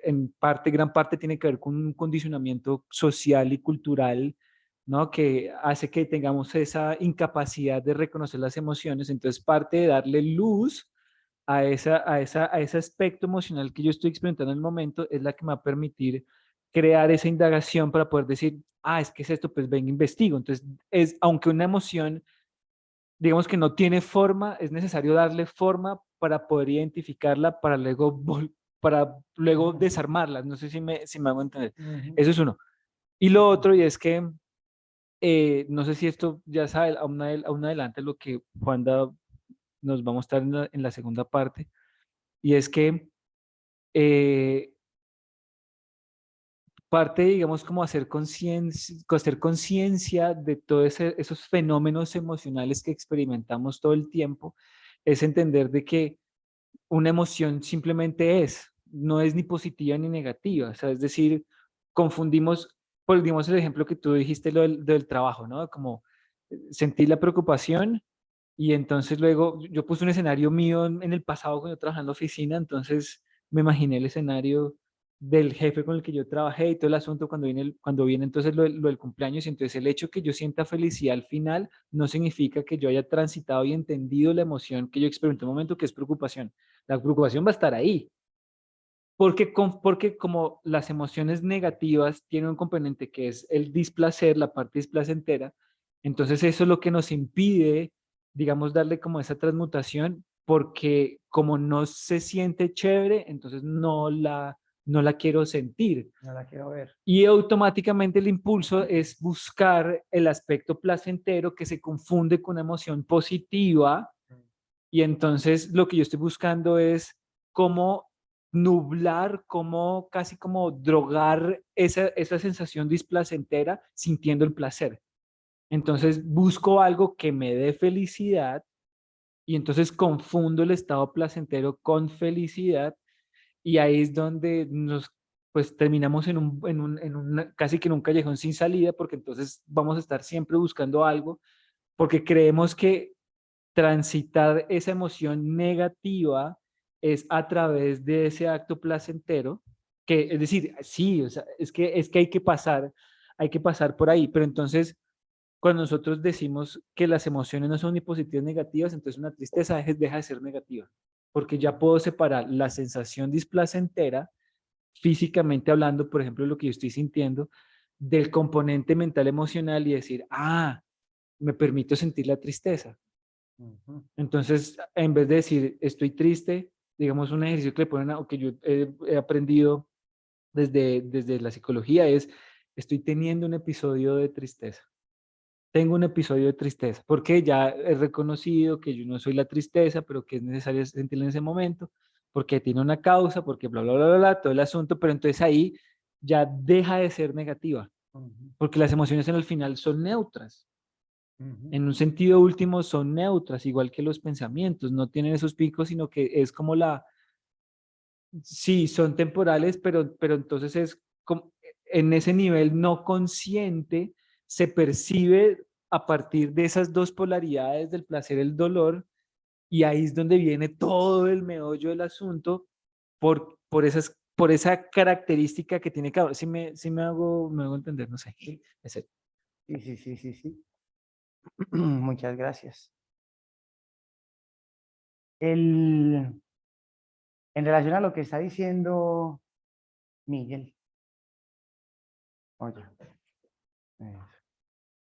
en parte, gran parte tiene que ver con un condicionamiento social y cultural, ¿no? Que hace que tengamos esa incapacidad de reconocer las emociones. Entonces, parte de darle luz a ese aspecto emocional que yo estoy experimentando en el momento es la que me va a permitir crear esa indagación para poder decir, es que es esto, pues venga, investigo. Entonces, aunque una emoción digamos que no tiene forma, es necesario darle forma para poder identificarla, para luego desarmarla. No sé si me hago entender. Eso es uno. Y lo otro, y es que, no sé si esto ya sabe, aún adelante lo que Juanda nos va a mostrar en la segunda parte, y es que eh, parte, digamos, como hacer conciencia de todos esos fenómenos emocionales que experimentamos todo el tiempo, es entender de que una emoción simplemente no es ni positiva ni negativa, o sea, es decir, confundimos, por digamos el ejemplo que tú dijiste, lo del trabajo, ¿no? Como sentir la preocupación y entonces luego yo puse un escenario mío en el pasado cuando yo trabajaba en la oficina, entonces me imaginé el escenario del jefe con el que yo trabajé y todo el asunto cuando viene entonces lo del cumpleaños, y entonces el hecho que yo sienta felicidad al final no significa que yo haya transitado y entendido la emoción que yo experimenté en un momento, que es preocupación. La preocupación va a estar ahí, porque como las emociones negativas tienen un componente que es el displacer, la parte displacentera, entonces eso es lo que nos impide, digamos, darle como esa transmutación, porque como no se siente chévere, entonces no la quiero sentir. No la quiero ver. Y automáticamente el impulso es buscar el aspecto placentero que se confunde con una emoción positiva, y entonces lo que yo estoy buscando es cómo nublar, cómo casi como drogar esa sensación displacentera sintiendo el placer. Entonces busco algo que me dé felicidad y entonces confundo el estado placentero con felicidad, y ahí es donde nos pues terminamos casi que en un callejón sin salida, porque entonces vamos a estar siempre buscando algo porque creemos que transitar esa emoción negativa es a través de ese acto placentero, que es decir, sí, o sea, es que hay que pasar por ahí, pero entonces cuando nosotros decimos que las emociones no son ni positivas ni negativas, entonces una tristeza deja de ser negativa, porque ya puedo separar la sensación displacentera, físicamente hablando, por ejemplo, lo que yo estoy sintiendo, del componente mental emocional y decir, me permito sentir la tristeza. Entonces, en vez de decir estoy triste, digamos un ejercicio que le ponen o que yo he aprendido desde la psicología es, estoy teniendo un episodio de tristeza. Tengo un episodio de tristeza, porque ya he reconocido que yo no soy la tristeza, pero que es necesario sentirla en ese momento, porque tiene una causa, porque bla, bla, bla, bla, bla, todo el asunto, pero entonces ahí ya deja de ser negativa, porque las emociones en el final son neutras. En un sentido último son neutras, igual que los pensamientos, no tienen esos picos, sino que es como sí, son temporales, pero entonces es como, en ese nivel no consciente se percibe a partir de esas dos polaridades del placer y el dolor, y ahí es donde viene todo el meollo del asunto por esa característica que tiene cada uno. Me hago entender, no sé. Ese- Sí, sí, sí, sí, sí. Muchas gracias. En relación a lo que está diciendo Miguel. Oye. Eso,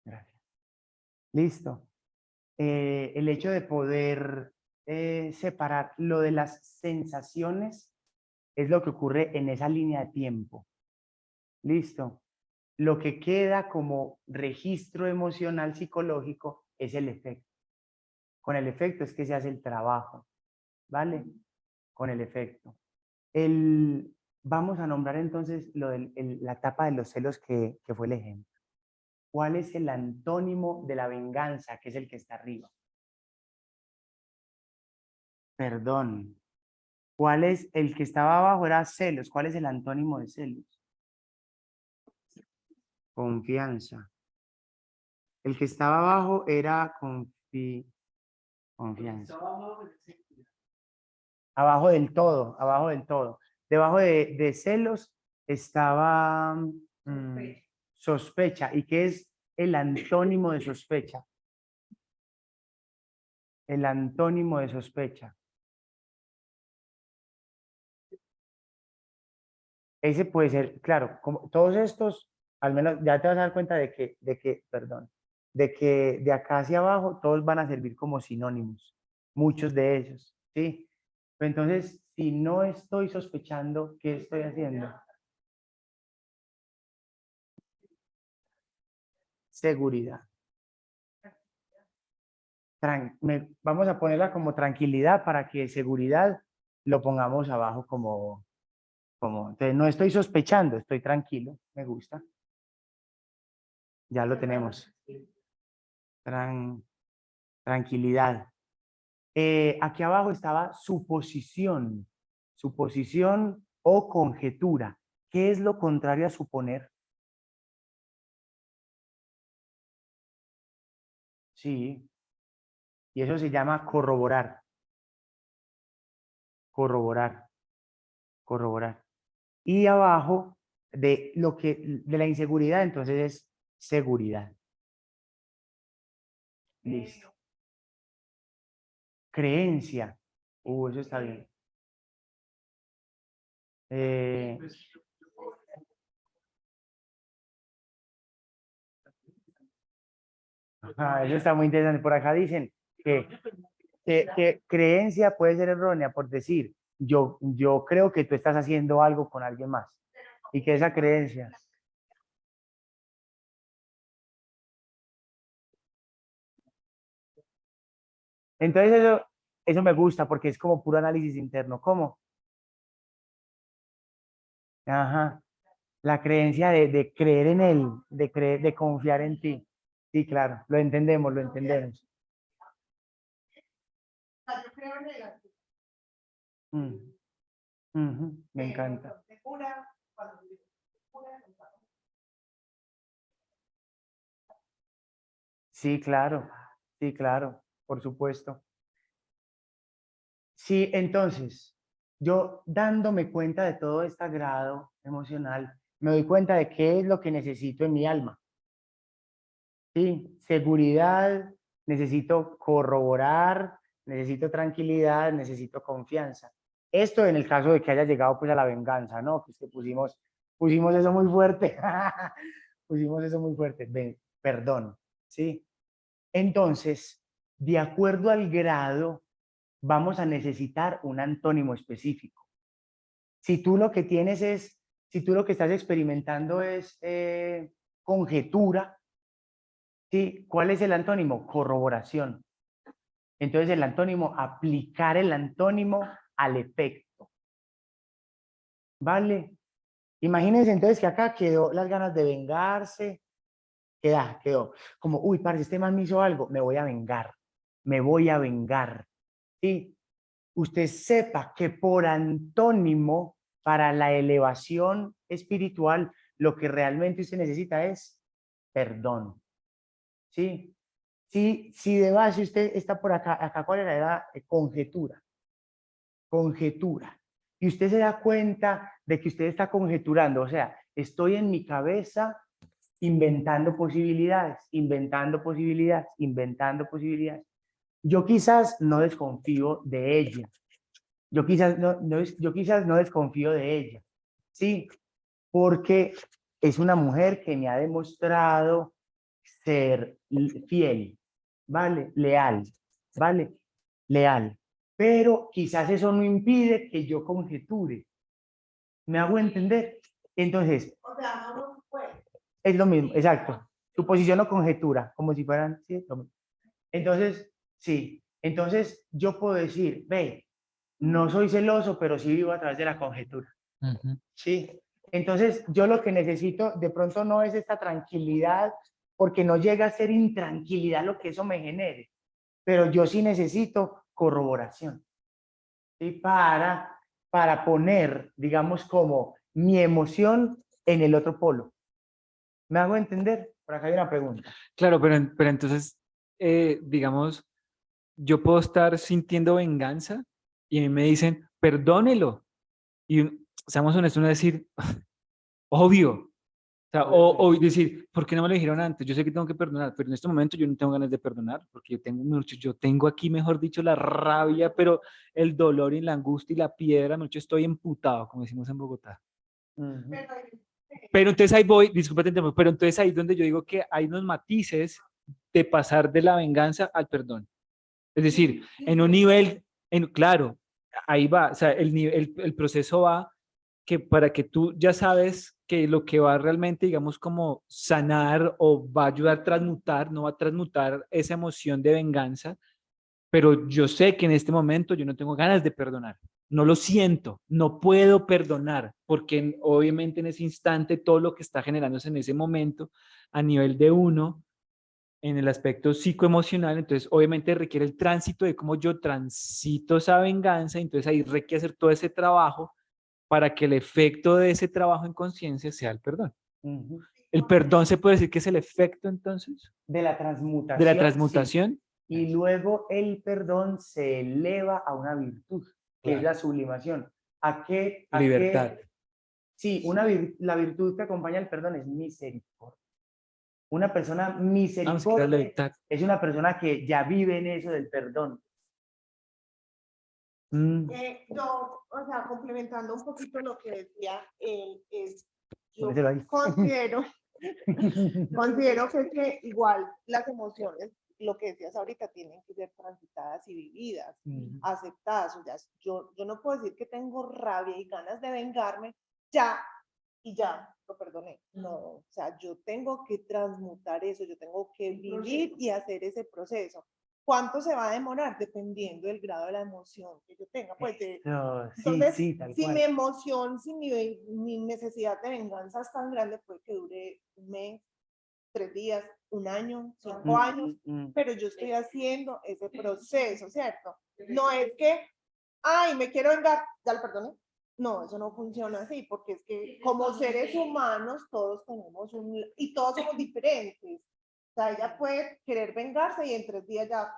gracias. Listo. El hecho de poder separar lo de las sensaciones es lo que ocurre en esa línea de tiempo. Listo. Lo que queda como registro emocional psicológico es el efecto. Con el efecto es que se hace el trabajo, ¿vale? Con el efecto. Vamos a nombrar entonces la etapa de los celos que fue el ejemplo. ¿Cuál es el antónimo de la venganza, que es el que está arriba? Perdón. ¿Cuál es el que estaba abajo? Era celos. ¿Cuál es el antónimo de celos? Confianza. El que estaba abajo era confianza. Abajo del todo, abajo del todo. Debajo de celos estaba sospecha. ¿Y qué es el antónimo de sospecha? El antónimo de sospecha. Ese puede ser, claro, como todos estos, al menos ya te vas a dar cuenta perdón, de que de acá hacia abajo todos van a servir como sinónimos, muchos de ellos, ¿sí? Pero entonces, si no estoy sospechando, ¿qué estoy haciendo? Seguridad. Vamos a ponerla como tranquilidad para que seguridad lo pongamos abajo entonces no estoy sospechando, estoy tranquilo, me gusta. Ya lo tenemos. Tranquilidad. Aquí abajo estaba suposición o conjetura. ¿Qué es lo contrario a suponer? Sí, y eso se llama corroborar, corroborar, corroborar. Y abajo de la inseguridad, entonces es seguridad. Listo. Creencia. Eso está bien. Eh, eso está muy interesante. Por acá dicen que creencia puede ser errónea por decir, yo creo que tú estás haciendo algo con alguien más. Y que esa creencia. Entonces eso me gusta porque es como puro análisis interno. ¿Cómo? Ajá. La creencia de creer en él, de confiar en ti. Sí, claro, lo entendemos, lo entendemos. Mm, me encanta. Sí, claro, por supuesto. Sí, entonces, yo dándome cuenta de todo este grado emocional, me doy cuenta de qué es lo que necesito en mi alma. Sí, seguridad, necesito corroborar, necesito tranquilidad, necesito confianza. Esto en el caso de que haya llegado pues a la venganza, ¿no? Pues que pusimos eso muy fuerte. Pusimos eso muy fuerte. Perdón, ¿sí? Entonces, de acuerdo al grado, vamos a necesitar un antónimo específico. Si tú lo que tienes es, si tú lo que estás experimentando es conjetura, ¿sí? ¿Cuál es el antónimo? Corroboración. Entonces el antónimo, aplicar el antónimo al efecto. ¿Vale? Imagínense entonces que acá quedó las ganas de vengarse, quedó como, uy, parce, este man me hizo algo, me voy a vengar, me voy a vengar, ¿sí? Usted sepa que por antónimo, para la elevación espiritual, lo que realmente usted necesita es perdón, ¿sí? Si de base usted está por acá ¿cuál era? Era conjetura, conjetura. Y usted se da cuenta de que usted está conjeturando, o sea, estoy en mi cabeza inventando posibilidades, inventando posibilidades, inventando posibilidades. Yo quizás no desconfío de ella, yo quizás no desconfío de ella, ¿sí? Porque es una mujer que me ha demostrado ser fiel, ¿vale? Leal, ¿vale? Leal. Pero quizás eso no impide que yo conjeture. ¿Me hago entender? Entonces, O sea, no nos puede. es lo mismo, exacto. Suposición o conjetura, como si fueran, sí, lo mismo. Entonces, sí. Entonces, yo puedo decir, ve, no soy celoso, pero sí vivo a través de la conjetura. Sí. Entonces, yo lo que necesito de pronto no es esta tranquilidad, porque no llega a ser intranquilidad lo que eso me genere, pero yo sí necesito corroboración, ¿sí? Para poner, digamos, como mi emoción en el otro polo. ¿Me hago entender? Por acá hay una pregunta. Claro, pero entonces, digamos, yo puedo estar sintiendo venganza y a mí me dicen, perdónelo. Y seamos honestos, uno decir, obvio. O sea, o decir, ¿por qué no me lo dijeron antes? Yo sé que tengo que perdonar, pero en este momento yo no tengo ganas de perdonar, porque yo tengo aquí, mejor dicho, la rabia, pero el dolor y la angustia y la piedra, mucho estoy emputado, como decimos en Bogotá. Ujú. Pero entonces ahí voy, discúlpate, pero entonces ahí es donde yo digo que hay unos matices de pasar de la venganza al perdón. Es decir, en un nivel, claro, ahí va, o sea, el proceso va que para que tú ya sabes que lo que va realmente, digamos, como sanar o va a ayudar a transmutar, no va a transmutar esa emoción de venganza, pero yo sé que en este momento yo no tengo ganas de perdonar. No lo siento, no puedo perdonar, porque obviamente en ese instante todo lo que está generándose en ese momento a nivel de uno en el aspecto psicoemocional, entonces obviamente requiere el tránsito de cómo yo transito esa venganza, entonces ahí requiere hacer todo ese trabajo para que el efecto de ese trabajo en conciencia sea el perdón. Ujú. El perdón se puede decir que es el efecto entonces De la de la transmutación, sí. transmutación. Y luego el perdón se eleva a una virtud, que es Claro. la sublimación. Libertad. Sí, la virtud que acompaña el perdón es misericordia. Una persona Vamos, que era misericordia libertad. es una persona que ya vive en eso del perdón. Yo, o sea, complementando un poquito lo que decía él, yo Póneselo ahí. considero que igual las emociones, lo que decías ahorita, tienen que ser transitadas y vividas, aceptadas. O sea, yo no puedo decir que tengo rabia y ganas de vengarme ya y ya lo perdoné. No, o sea, yo tengo que transmutar eso, yo tengo que vivir y hacer ese proceso. ¿Cuánto se va a demorar? Dependiendo del grado de la emoción que yo tenga. Pues No, sí, entonces, sí, tal si cual. mi emoción, si mi necesidad de venganza es tan grande, puede que dure un mes, 3 días, un año, 5 años, pero yo estoy haciendo ese proceso, ¿cierto? No es que, ay, me quiero vengar, ya lo perdoné. No, eso no funciona así, porque es que como seres humanos todos tenemos y todos somos diferentes. O sea, ella puede querer vengarse y en 3 días ya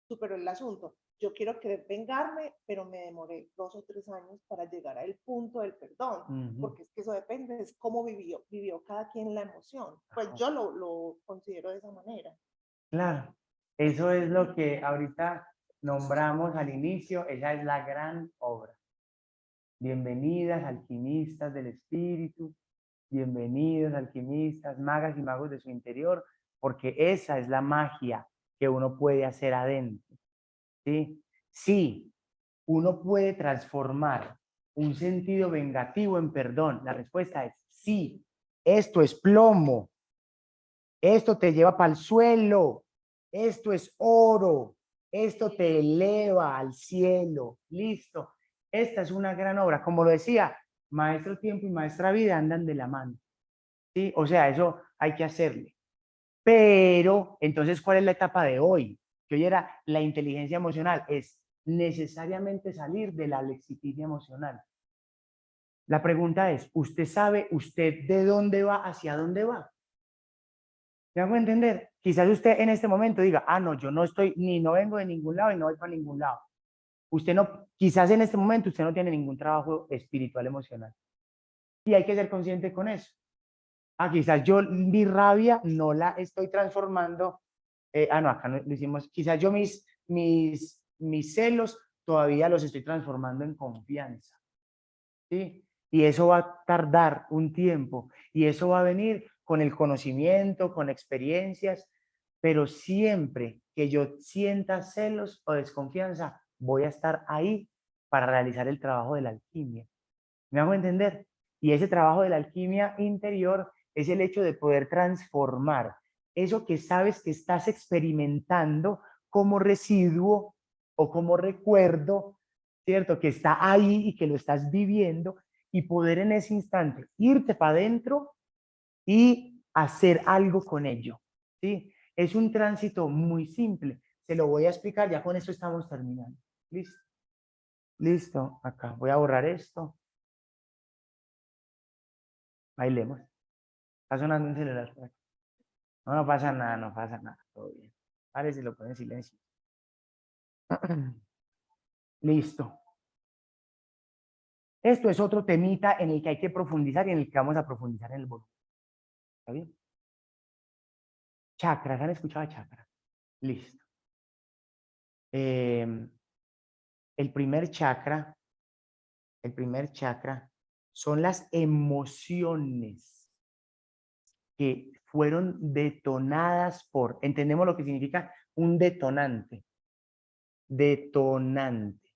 superó el asunto. Yo quiero querer vengarme, pero me demoré 2 o 3 años para llegar al punto del perdón, porque es que eso depende, es cómo vivió cada quien la emoción. Pues yo lo considero de esa manera. Claro, eso es lo que ahorita nombramos al inicio, esa es la gran obra. Bienvenidas, alquimistas del espíritu, bienvenidos, alquimistas, magas y magos de su interior, porque esa es la magia que uno puede hacer adentro, ¿sí? Sí, uno puede transformar un sentido vengativo en perdón. La respuesta es sí. Esto es plomo. Esto te lleva para el suelo. Esto es oro. Esto te eleva al cielo. Listo. Esta es una gran obra. Como lo decía, maestro tiempo y maestra vida andan de la mano, ¿sí? O sea, eso hay que hacerle. Pero, entonces, ¿cuál es la etapa de hoy? Que hoy era la inteligencia emocional, es necesariamente salir de la lexitimia emocional. La pregunta es, ¿usted sabe usted de dónde va, hacia dónde va? ¿Me hago entender? Quizás usted en este momento diga, ah, no, yo no estoy, ni no vengo de ningún lado y no voy para ningún lado. Usted no, quizás en este momento usted no tiene ningún trabajo espiritual emocional. Y hay que ser consciente con eso. Ah, quizás yo mi rabia no la estoy transformando. No, acá no, lo hicimos. Quizás yo mis celos todavía los estoy transformando en confianza. ¿Sí? Y eso va a tardar un tiempo. Y eso va a venir con el conocimiento, con experiencias. Pero siempre que yo sienta celos o desconfianza, voy a estar ahí para realizar el trabajo de la alquimia. ¿Me hago entender? Y ese trabajo de la alquimia interior es el hecho de poder transformar eso que sabes que estás experimentando como residuo o como recuerdo, ¿cierto? Que está ahí y que lo estás viviendo y poder en ese instante irte para adentro y hacer algo con ello, ¿sí? Es un tránsito muy simple. Se lo voy a explicar, ya con esto estamos terminando. ¿Listo? Listo, acá voy a borrar esto. Bailemos. Está sonando un celular por aquí. No, no pasa nada, no pasa nada. Todo bien. Vale, si lo pone en silencio. Listo. Esto es otro temita en el que hay que profundizar y en el que vamos a profundizar en el volumen. ¿Está bien? Chakras, ¿han escuchado chakras? Listo. El primer chakra son las emociones que fueron detonadas por, entendemos lo que significa un detonante. Detonante.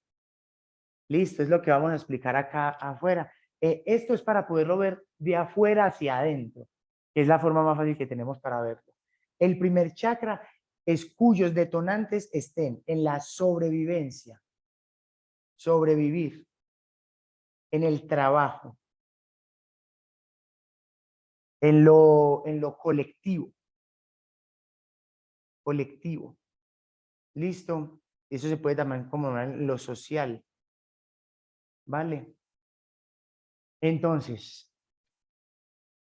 Listo, es lo que vamos a explicar acá afuera. Esto es para poderlo ver de afuera hacia adentro, que es la forma más fácil que tenemos para verlo. El primer chakra es cuyos detonantes estén en la sobrevivencia, sobrevivir, en el trabajo, en lo colectivo, colectivo. Listo, eso se puede también como en lo social, ¿vale? Entonces,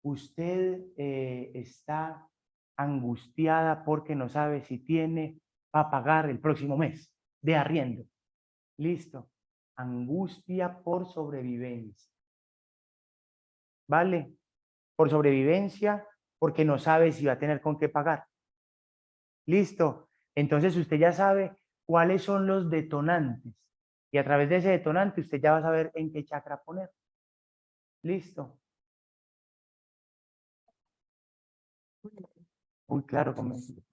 usted está angustiada porque no sabe si tiene para pagar el próximo mes de arriendo. Listo. Angustia por sobrevivencia. ¿Vale? Por sobrevivencia, porque no sabe si va a tener con qué pagar. Listo. Entonces usted ya sabe cuáles son los detonantes. Y a través de ese detonante usted ya va a saber en qué chakra poner. Listo. Muy claro.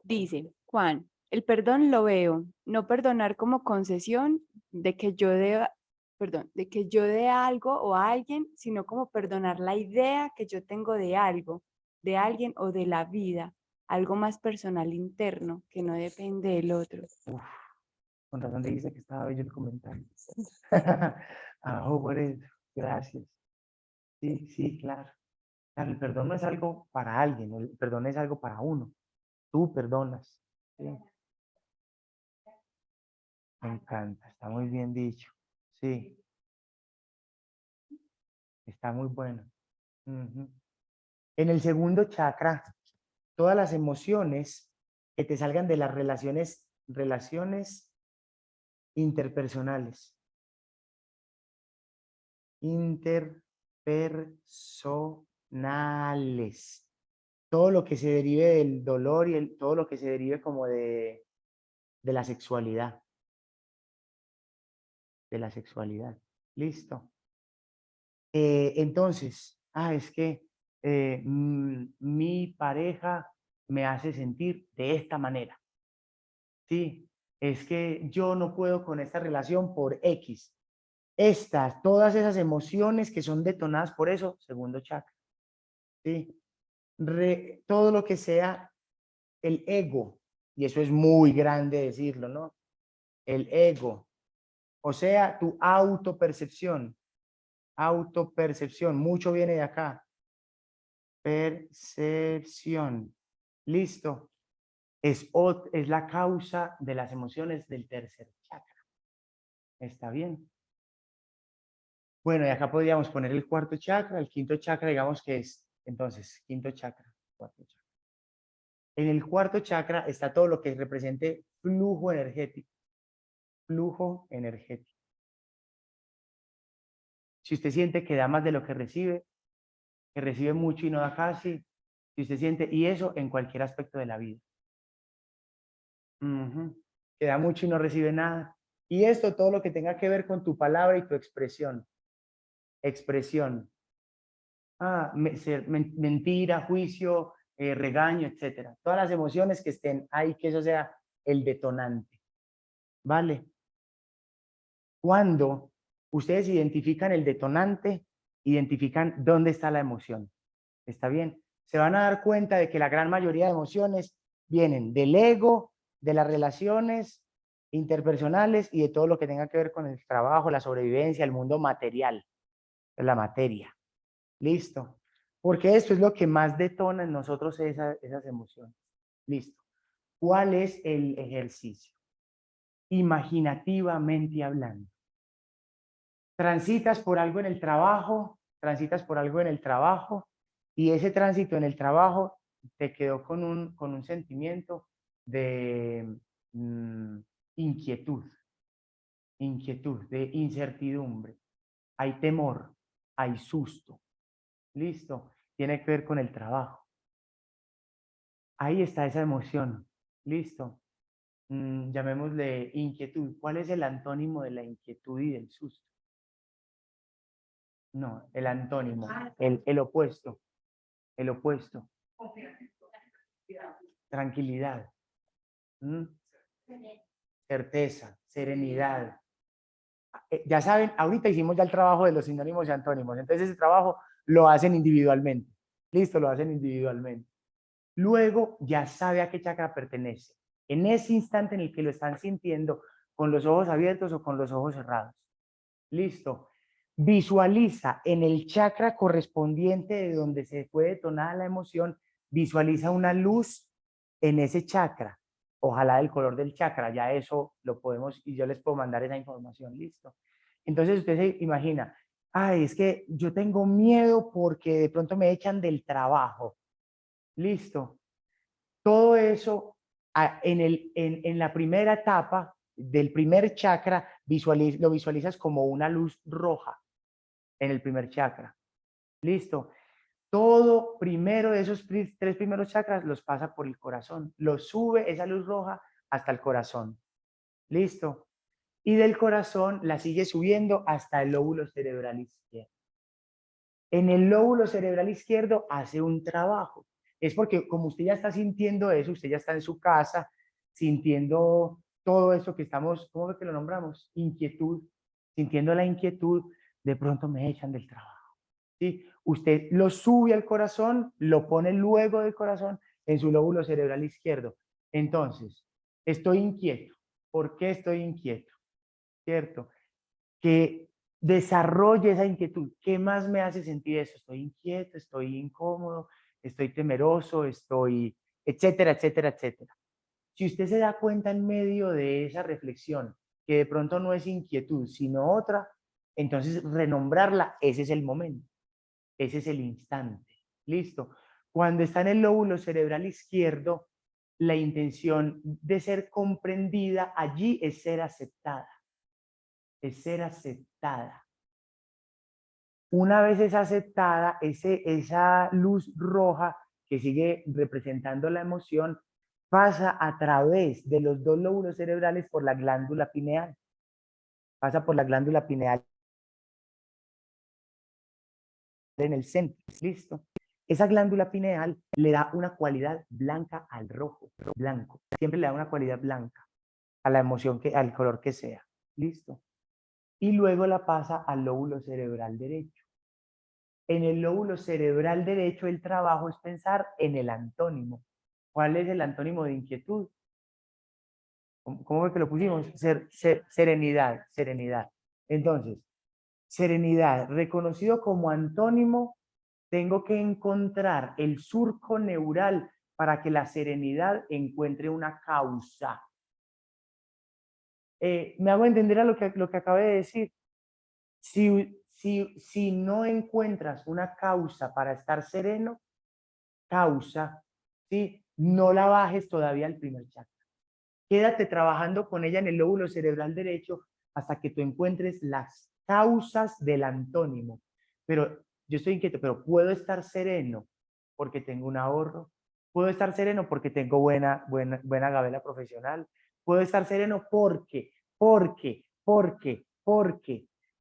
Dice Juan, el perdón lo veo, no perdonar como concesión de que yo deba, perdón, de que yo dé algo o a alguien, sino como perdonar la idea que yo tengo de algo, de alguien o de la vida, algo más personal interno que no depende del otro. Uf, con razón dice que estaba bello el comentario. Por eso. Gracias. Sí, sí, claro. Claro, el perdón no es algo para alguien, el perdón es algo para uno. Tú perdonas. ¿Sí? Me encanta, está muy bien dicho. Sí, está muy bueno. Ujú. En el segundo chakra, todas las emociones que te salgan de las relaciones interpersonales. Interpersonales. Todo lo que se derive del dolor y todo lo que se derive como de la sexualidad. De la sexualidad. Listo. Entonces, es que mi pareja me hace sentir de esta manera. Sí, es que yo no puedo con esta relación por X. Todas esas emociones que son detonadas por eso, segundo chakra. Sí, todo lo que sea el ego, y eso es muy grande decirlo, ¿no? El ego, o sea, tu autopercepción, Autopercepción, mucho viene de acá. Percepción. Listo. Es la causa de las emociones del tercer chakra. ¿Está bien? Bueno, y acá podríamos poner el cuarto chakra, el quinto chakra, digamos que es, entonces, quinto chakra, cuarto chakra. En el cuarto chakra está todo lo que represente flujo energético. Flujo energético. Si usted siente que da más de lo que recibe mucho y no da casi, si usted siente, y eso en cualquier aspecto de la vida. Que da mucho y no recibe nada. Y esto todo lo que tenga que ver con tu palabra y tu expresión. Expresión. Mentira, juicio, regaño, etcétera. Todas las emociones que estén ahí, que eso sea el detonante. ¿Vale? Cuando ustedes identifican el detonante, identifican dónde está la emoción. ¿Está bien? Se van a dar cuenta de que la gran mayoría de emociones vienen del ego, de las relaciones interpersonales y de todo lo que tenga que ver con el trabajo, la sobrevivencia, el mundo material, la materia. Listo. Porque esto es lo que más detona en nosotros esas emociones. Listo. ¿Cuál es el ejercicio? Imaginativamente hablando. Transitas por algo en el trabajo, y ese tránsito en el trabajo te quedó con un sentimiento de inquietud, de incertidumbre. Hay temor, hay susto. Listo, tiene que ver con el trabajo. Ahí está esa emoción. Listo. Llamémosle inquietud. ¿Cuál es el antónimo de la inquietud y del susto? No, el antónimo, el opuesto, el opuesto. Tranquilidad, certeza, serenidad. Ya saben, ahorita hicimos ya el trabajo de los sinónimos y antónimos, entonces ese trabajo lo hacen individualmente. Listo, lo hacen individualmente. Luego ya sabe a qué chakra pertenece. En ese instante en el que lo están sintiendo, con los ojos abiertos o con los ojos cerrados. Listo. Visualiza en el chakra correspondiente de donde se puede detonar la emoción, visualiza una luz en ese chakra. Ojalá del color del chakra, ya eso lo podemos y yo les puedo mandar esa información, listo. Entonces usted se imagina, ay, es que yo tengo miedo porque de pronto me echan del trabajo. Listo. Todo eso en la primera etapa del primer chakra lo visualizas como una luz roja en el primer chakra. Listo. Todo primero de esos tres primeros chakras los pasa por el corazón. Lo sube esa luz roja hasta el corazón. Listo. Y del corazón la sigue subiendo hasta el lóbulo cerebral izquierdo. En el lóbulo cerebral izquierdo hace un trabajo. Es porque como usted ya está sintiendo eso, usted ya está en su casa sintiendo todo eso que estamos, ¿cómo es que lo nombramos? Inquietud. Sintiendo la inquietud, de pronto me echan del trabajo. ¿Sí? Usted lo sube al corazón, lo pone luego del corazón en su lóbulo cerebral izquierdo. Entonces, estoy inquieto. ¿Por qué estoy inquieto? ¿Cierto? Que desarrolle esa inquietud. ¿Qué más me hace sentir eso? Estoy inquieto, estoy incómodo, estoy temeroso, estoy, etcétera, etcétera, etcétera. Si usted se da cuenta en medio de esa reflexión que de pronto no es inquietud, sino otra, entonces renombrarla, ese es el momento, ese es el instante. Listo. Cuando está en el lóbulo cerebral izquierdo, la intención de ser comprendida allí es ser aceptada. Es ser aceptada. Una vez es aceptada, esa luz roja que sigue representando la emoción pasa a través de los dos lóbulos cerebrales por la glándula pineal. Pasa por la glándula pineal en el centro. Listo. Esa glándula pineal le da una cualidad blanca al rojo, blanco. Siempre le da una cualidad blanca a la emoción, al color que sea. Listo. Y luego la pasa al lóbulo cerebral derecho. En el lóbulo cerebral derecho el trabajo es pensar en el antónimo. ¿Cuál es el antónimo de inquietud? ¿Cómo es que lo pusimos? Serenidad, serenidad. Entonces, Serenidad, reconocido como antónimo, tengo que encontrar el surco neural para que la serenidad encuentre una causa. ¿Me hago entender a lo que acabé de decir? Si no encuentras una causa para estar sereno, ¿sí? No la bajes todavía al primer chakra. Quédate trabajando con ella en el lóbulo cerebral derecho hasta que tú encuentres las causas del antónimo. Pero yo estoy inquieto, pero puedo estar sereno porque tengo un ahorro. Puedo estar sereno porque tengo buena gabela profesional. Puedo estar sereno porque.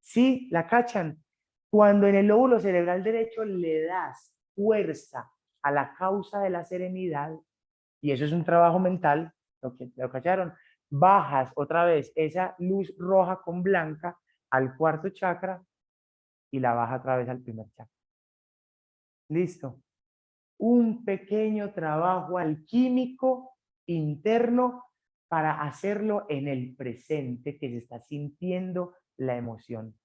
Sí, la cachan. Cuando en el lóbulo cerebral derecho le das fuerza a la causa de la serenidad, y eso es un trabajo mental, lo cacharon, bajas otra vez esa luz roja con blanca al cuarto chakra y la baja otra vez al primer chakra. Listo. Un pequeño trabajo alquímico interno para hacerlo en el presente que se está sintiendo la emoción.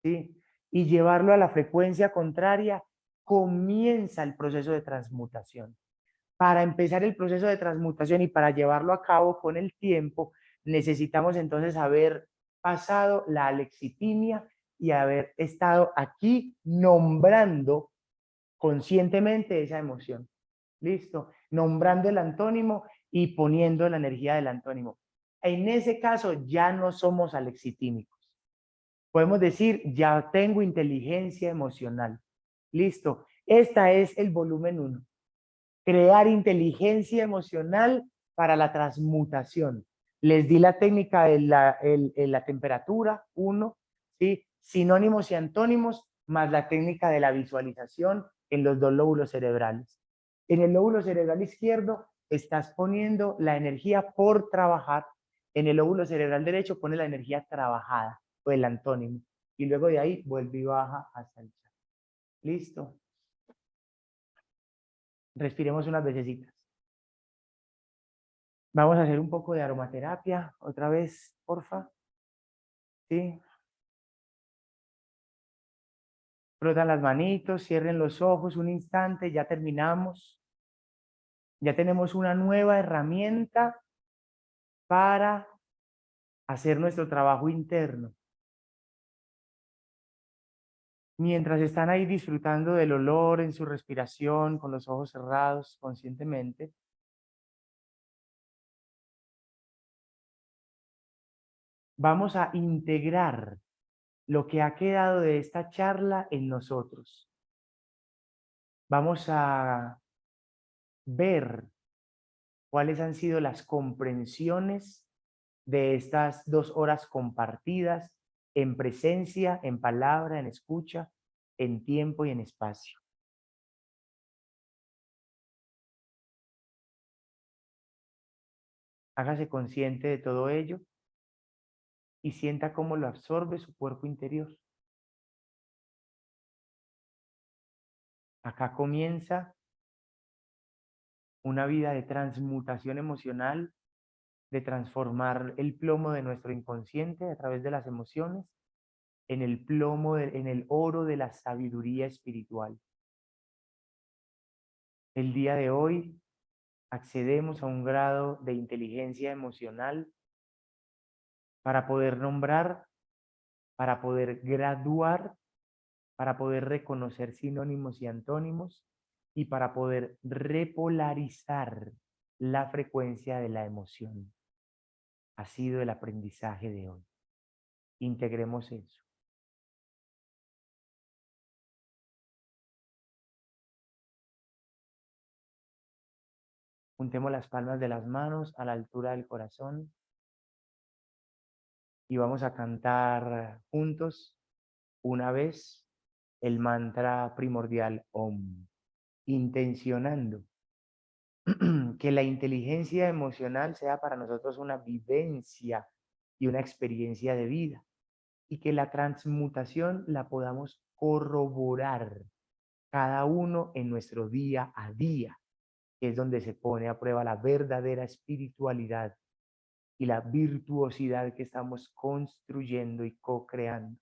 ¿Sí? Y llevarlo a la frecuencia contraria, comienza el proceso de transmutación. Para empezar el proceso de transmutación y para llevarlo a cabo con el tiempo, necesitamos entonces haber pasado la alexitimia y haber estado aquí nombrando conscientemente esa emoción. ¿Listo? Nombrando el antónimo y poniendo la energía del antónimo. En ese caso ya no somos alexitímicos. Podemos decir, ya tengo inteligencia emocional. Listo. Esta es el volumen 1. Crear inteligencia emocional para la transmutación. Les di la técnica de la temperatura, 1, ¿sí? Sinónimos y antónimos, más la técnica de la visualización en los 2 lóbulos cerebrales. En el lóbulo cerebral izquierdo estás poniendo la energía por trabajar. En el lóbulo cerebral derecho pone la energía trabajada, o el antónimo. Y luego de ahí vuelve y baja hasta el chakra. ¿Listo? Respiremos unas vecesitas. Vamos a hacer un poco de aromaterapia, otra vez, porfa. ¿Sí? Frotan las manitos, cierren los ojos un instante, ya terminamos. Ya tenemos una nueva herramienta para hacer nuestro trabajo interno. Mientras están ahí disfrutando del olor en su respiración, con los ojos cerrados conscientemente, vamos a integrar lo que ha quedado de esta charla en nosotros. Vamos a ver cuáles han sido las comprensiones de estas 2 horas compartidas en presencia, en palabra, en escucha, en tiempo y en espacio. Hágase consciente de todo ello y sienta cómo lo absorbe su cuerpo interior. Acá comienza una vida de transmutación emocional, de transformar el plomo de nuestro inconsciente a través de las emociones en el plomo, en el oro de la sabiduría espiritual. El día de hoy accedemos a un grado de inteligencia emocional para poder nombrar, para poder graduar, para poder reconocer sinónimos y antónimos y para poder repolarizar la frecuencia de la emoción. Ha sido el aprendizaje de hoy. Integremos eso. Juntemos las palmas de las manos a la altura del corazón y vamos a cantar juntos una vez el mantra primordial OM, intencionando que la inteligencia emocional sea para nosotros una vivencia y una experiencia de vida y que la transmutación la podamos corroborar cada uno en nuestro día a día, que es donde se pone a prueba la verdadera espiritualidad y la virtuosidad que estamos construyendo y co-creando.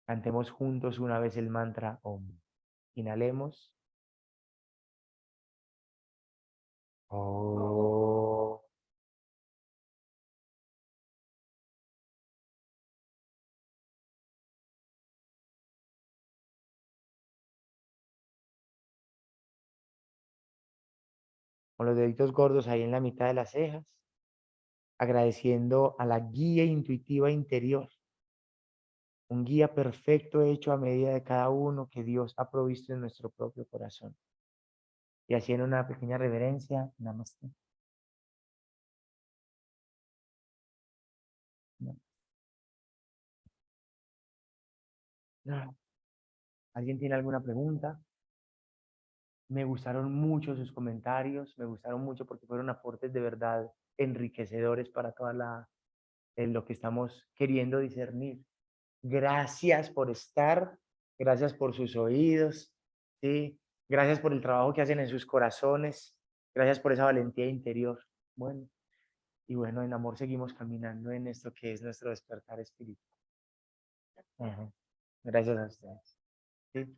Cantemos juntos una vez el mantra Om. Inhalemos. Om. Con los deditos gordos ahí en la mitad de las cejas, agradeciendo a la guía intuitiva interior, un guía perfecto hecho a medida de cada uno que Dios ha provisto en nuestro propio corazón. Y haciendo una pequeña reverencia, namaste. ¿Alguien tiene alguna pregunta? Me gustaron mucho sus comentarios, me gustaron mucho porque fueron aportes de verdad enriquecedores para lo que estamos queriendo discernir. Gracias por estar, gracias por sus oídos, ¿sí? Gracias por el trabajo que hacen en sus corazones, gracias por esa valentía interior. Bueno, y bueno, en amor seguimos caminando en esto que es nuestro despertar espiritual. Ajá. Gracias a ustedes. ¿Sí?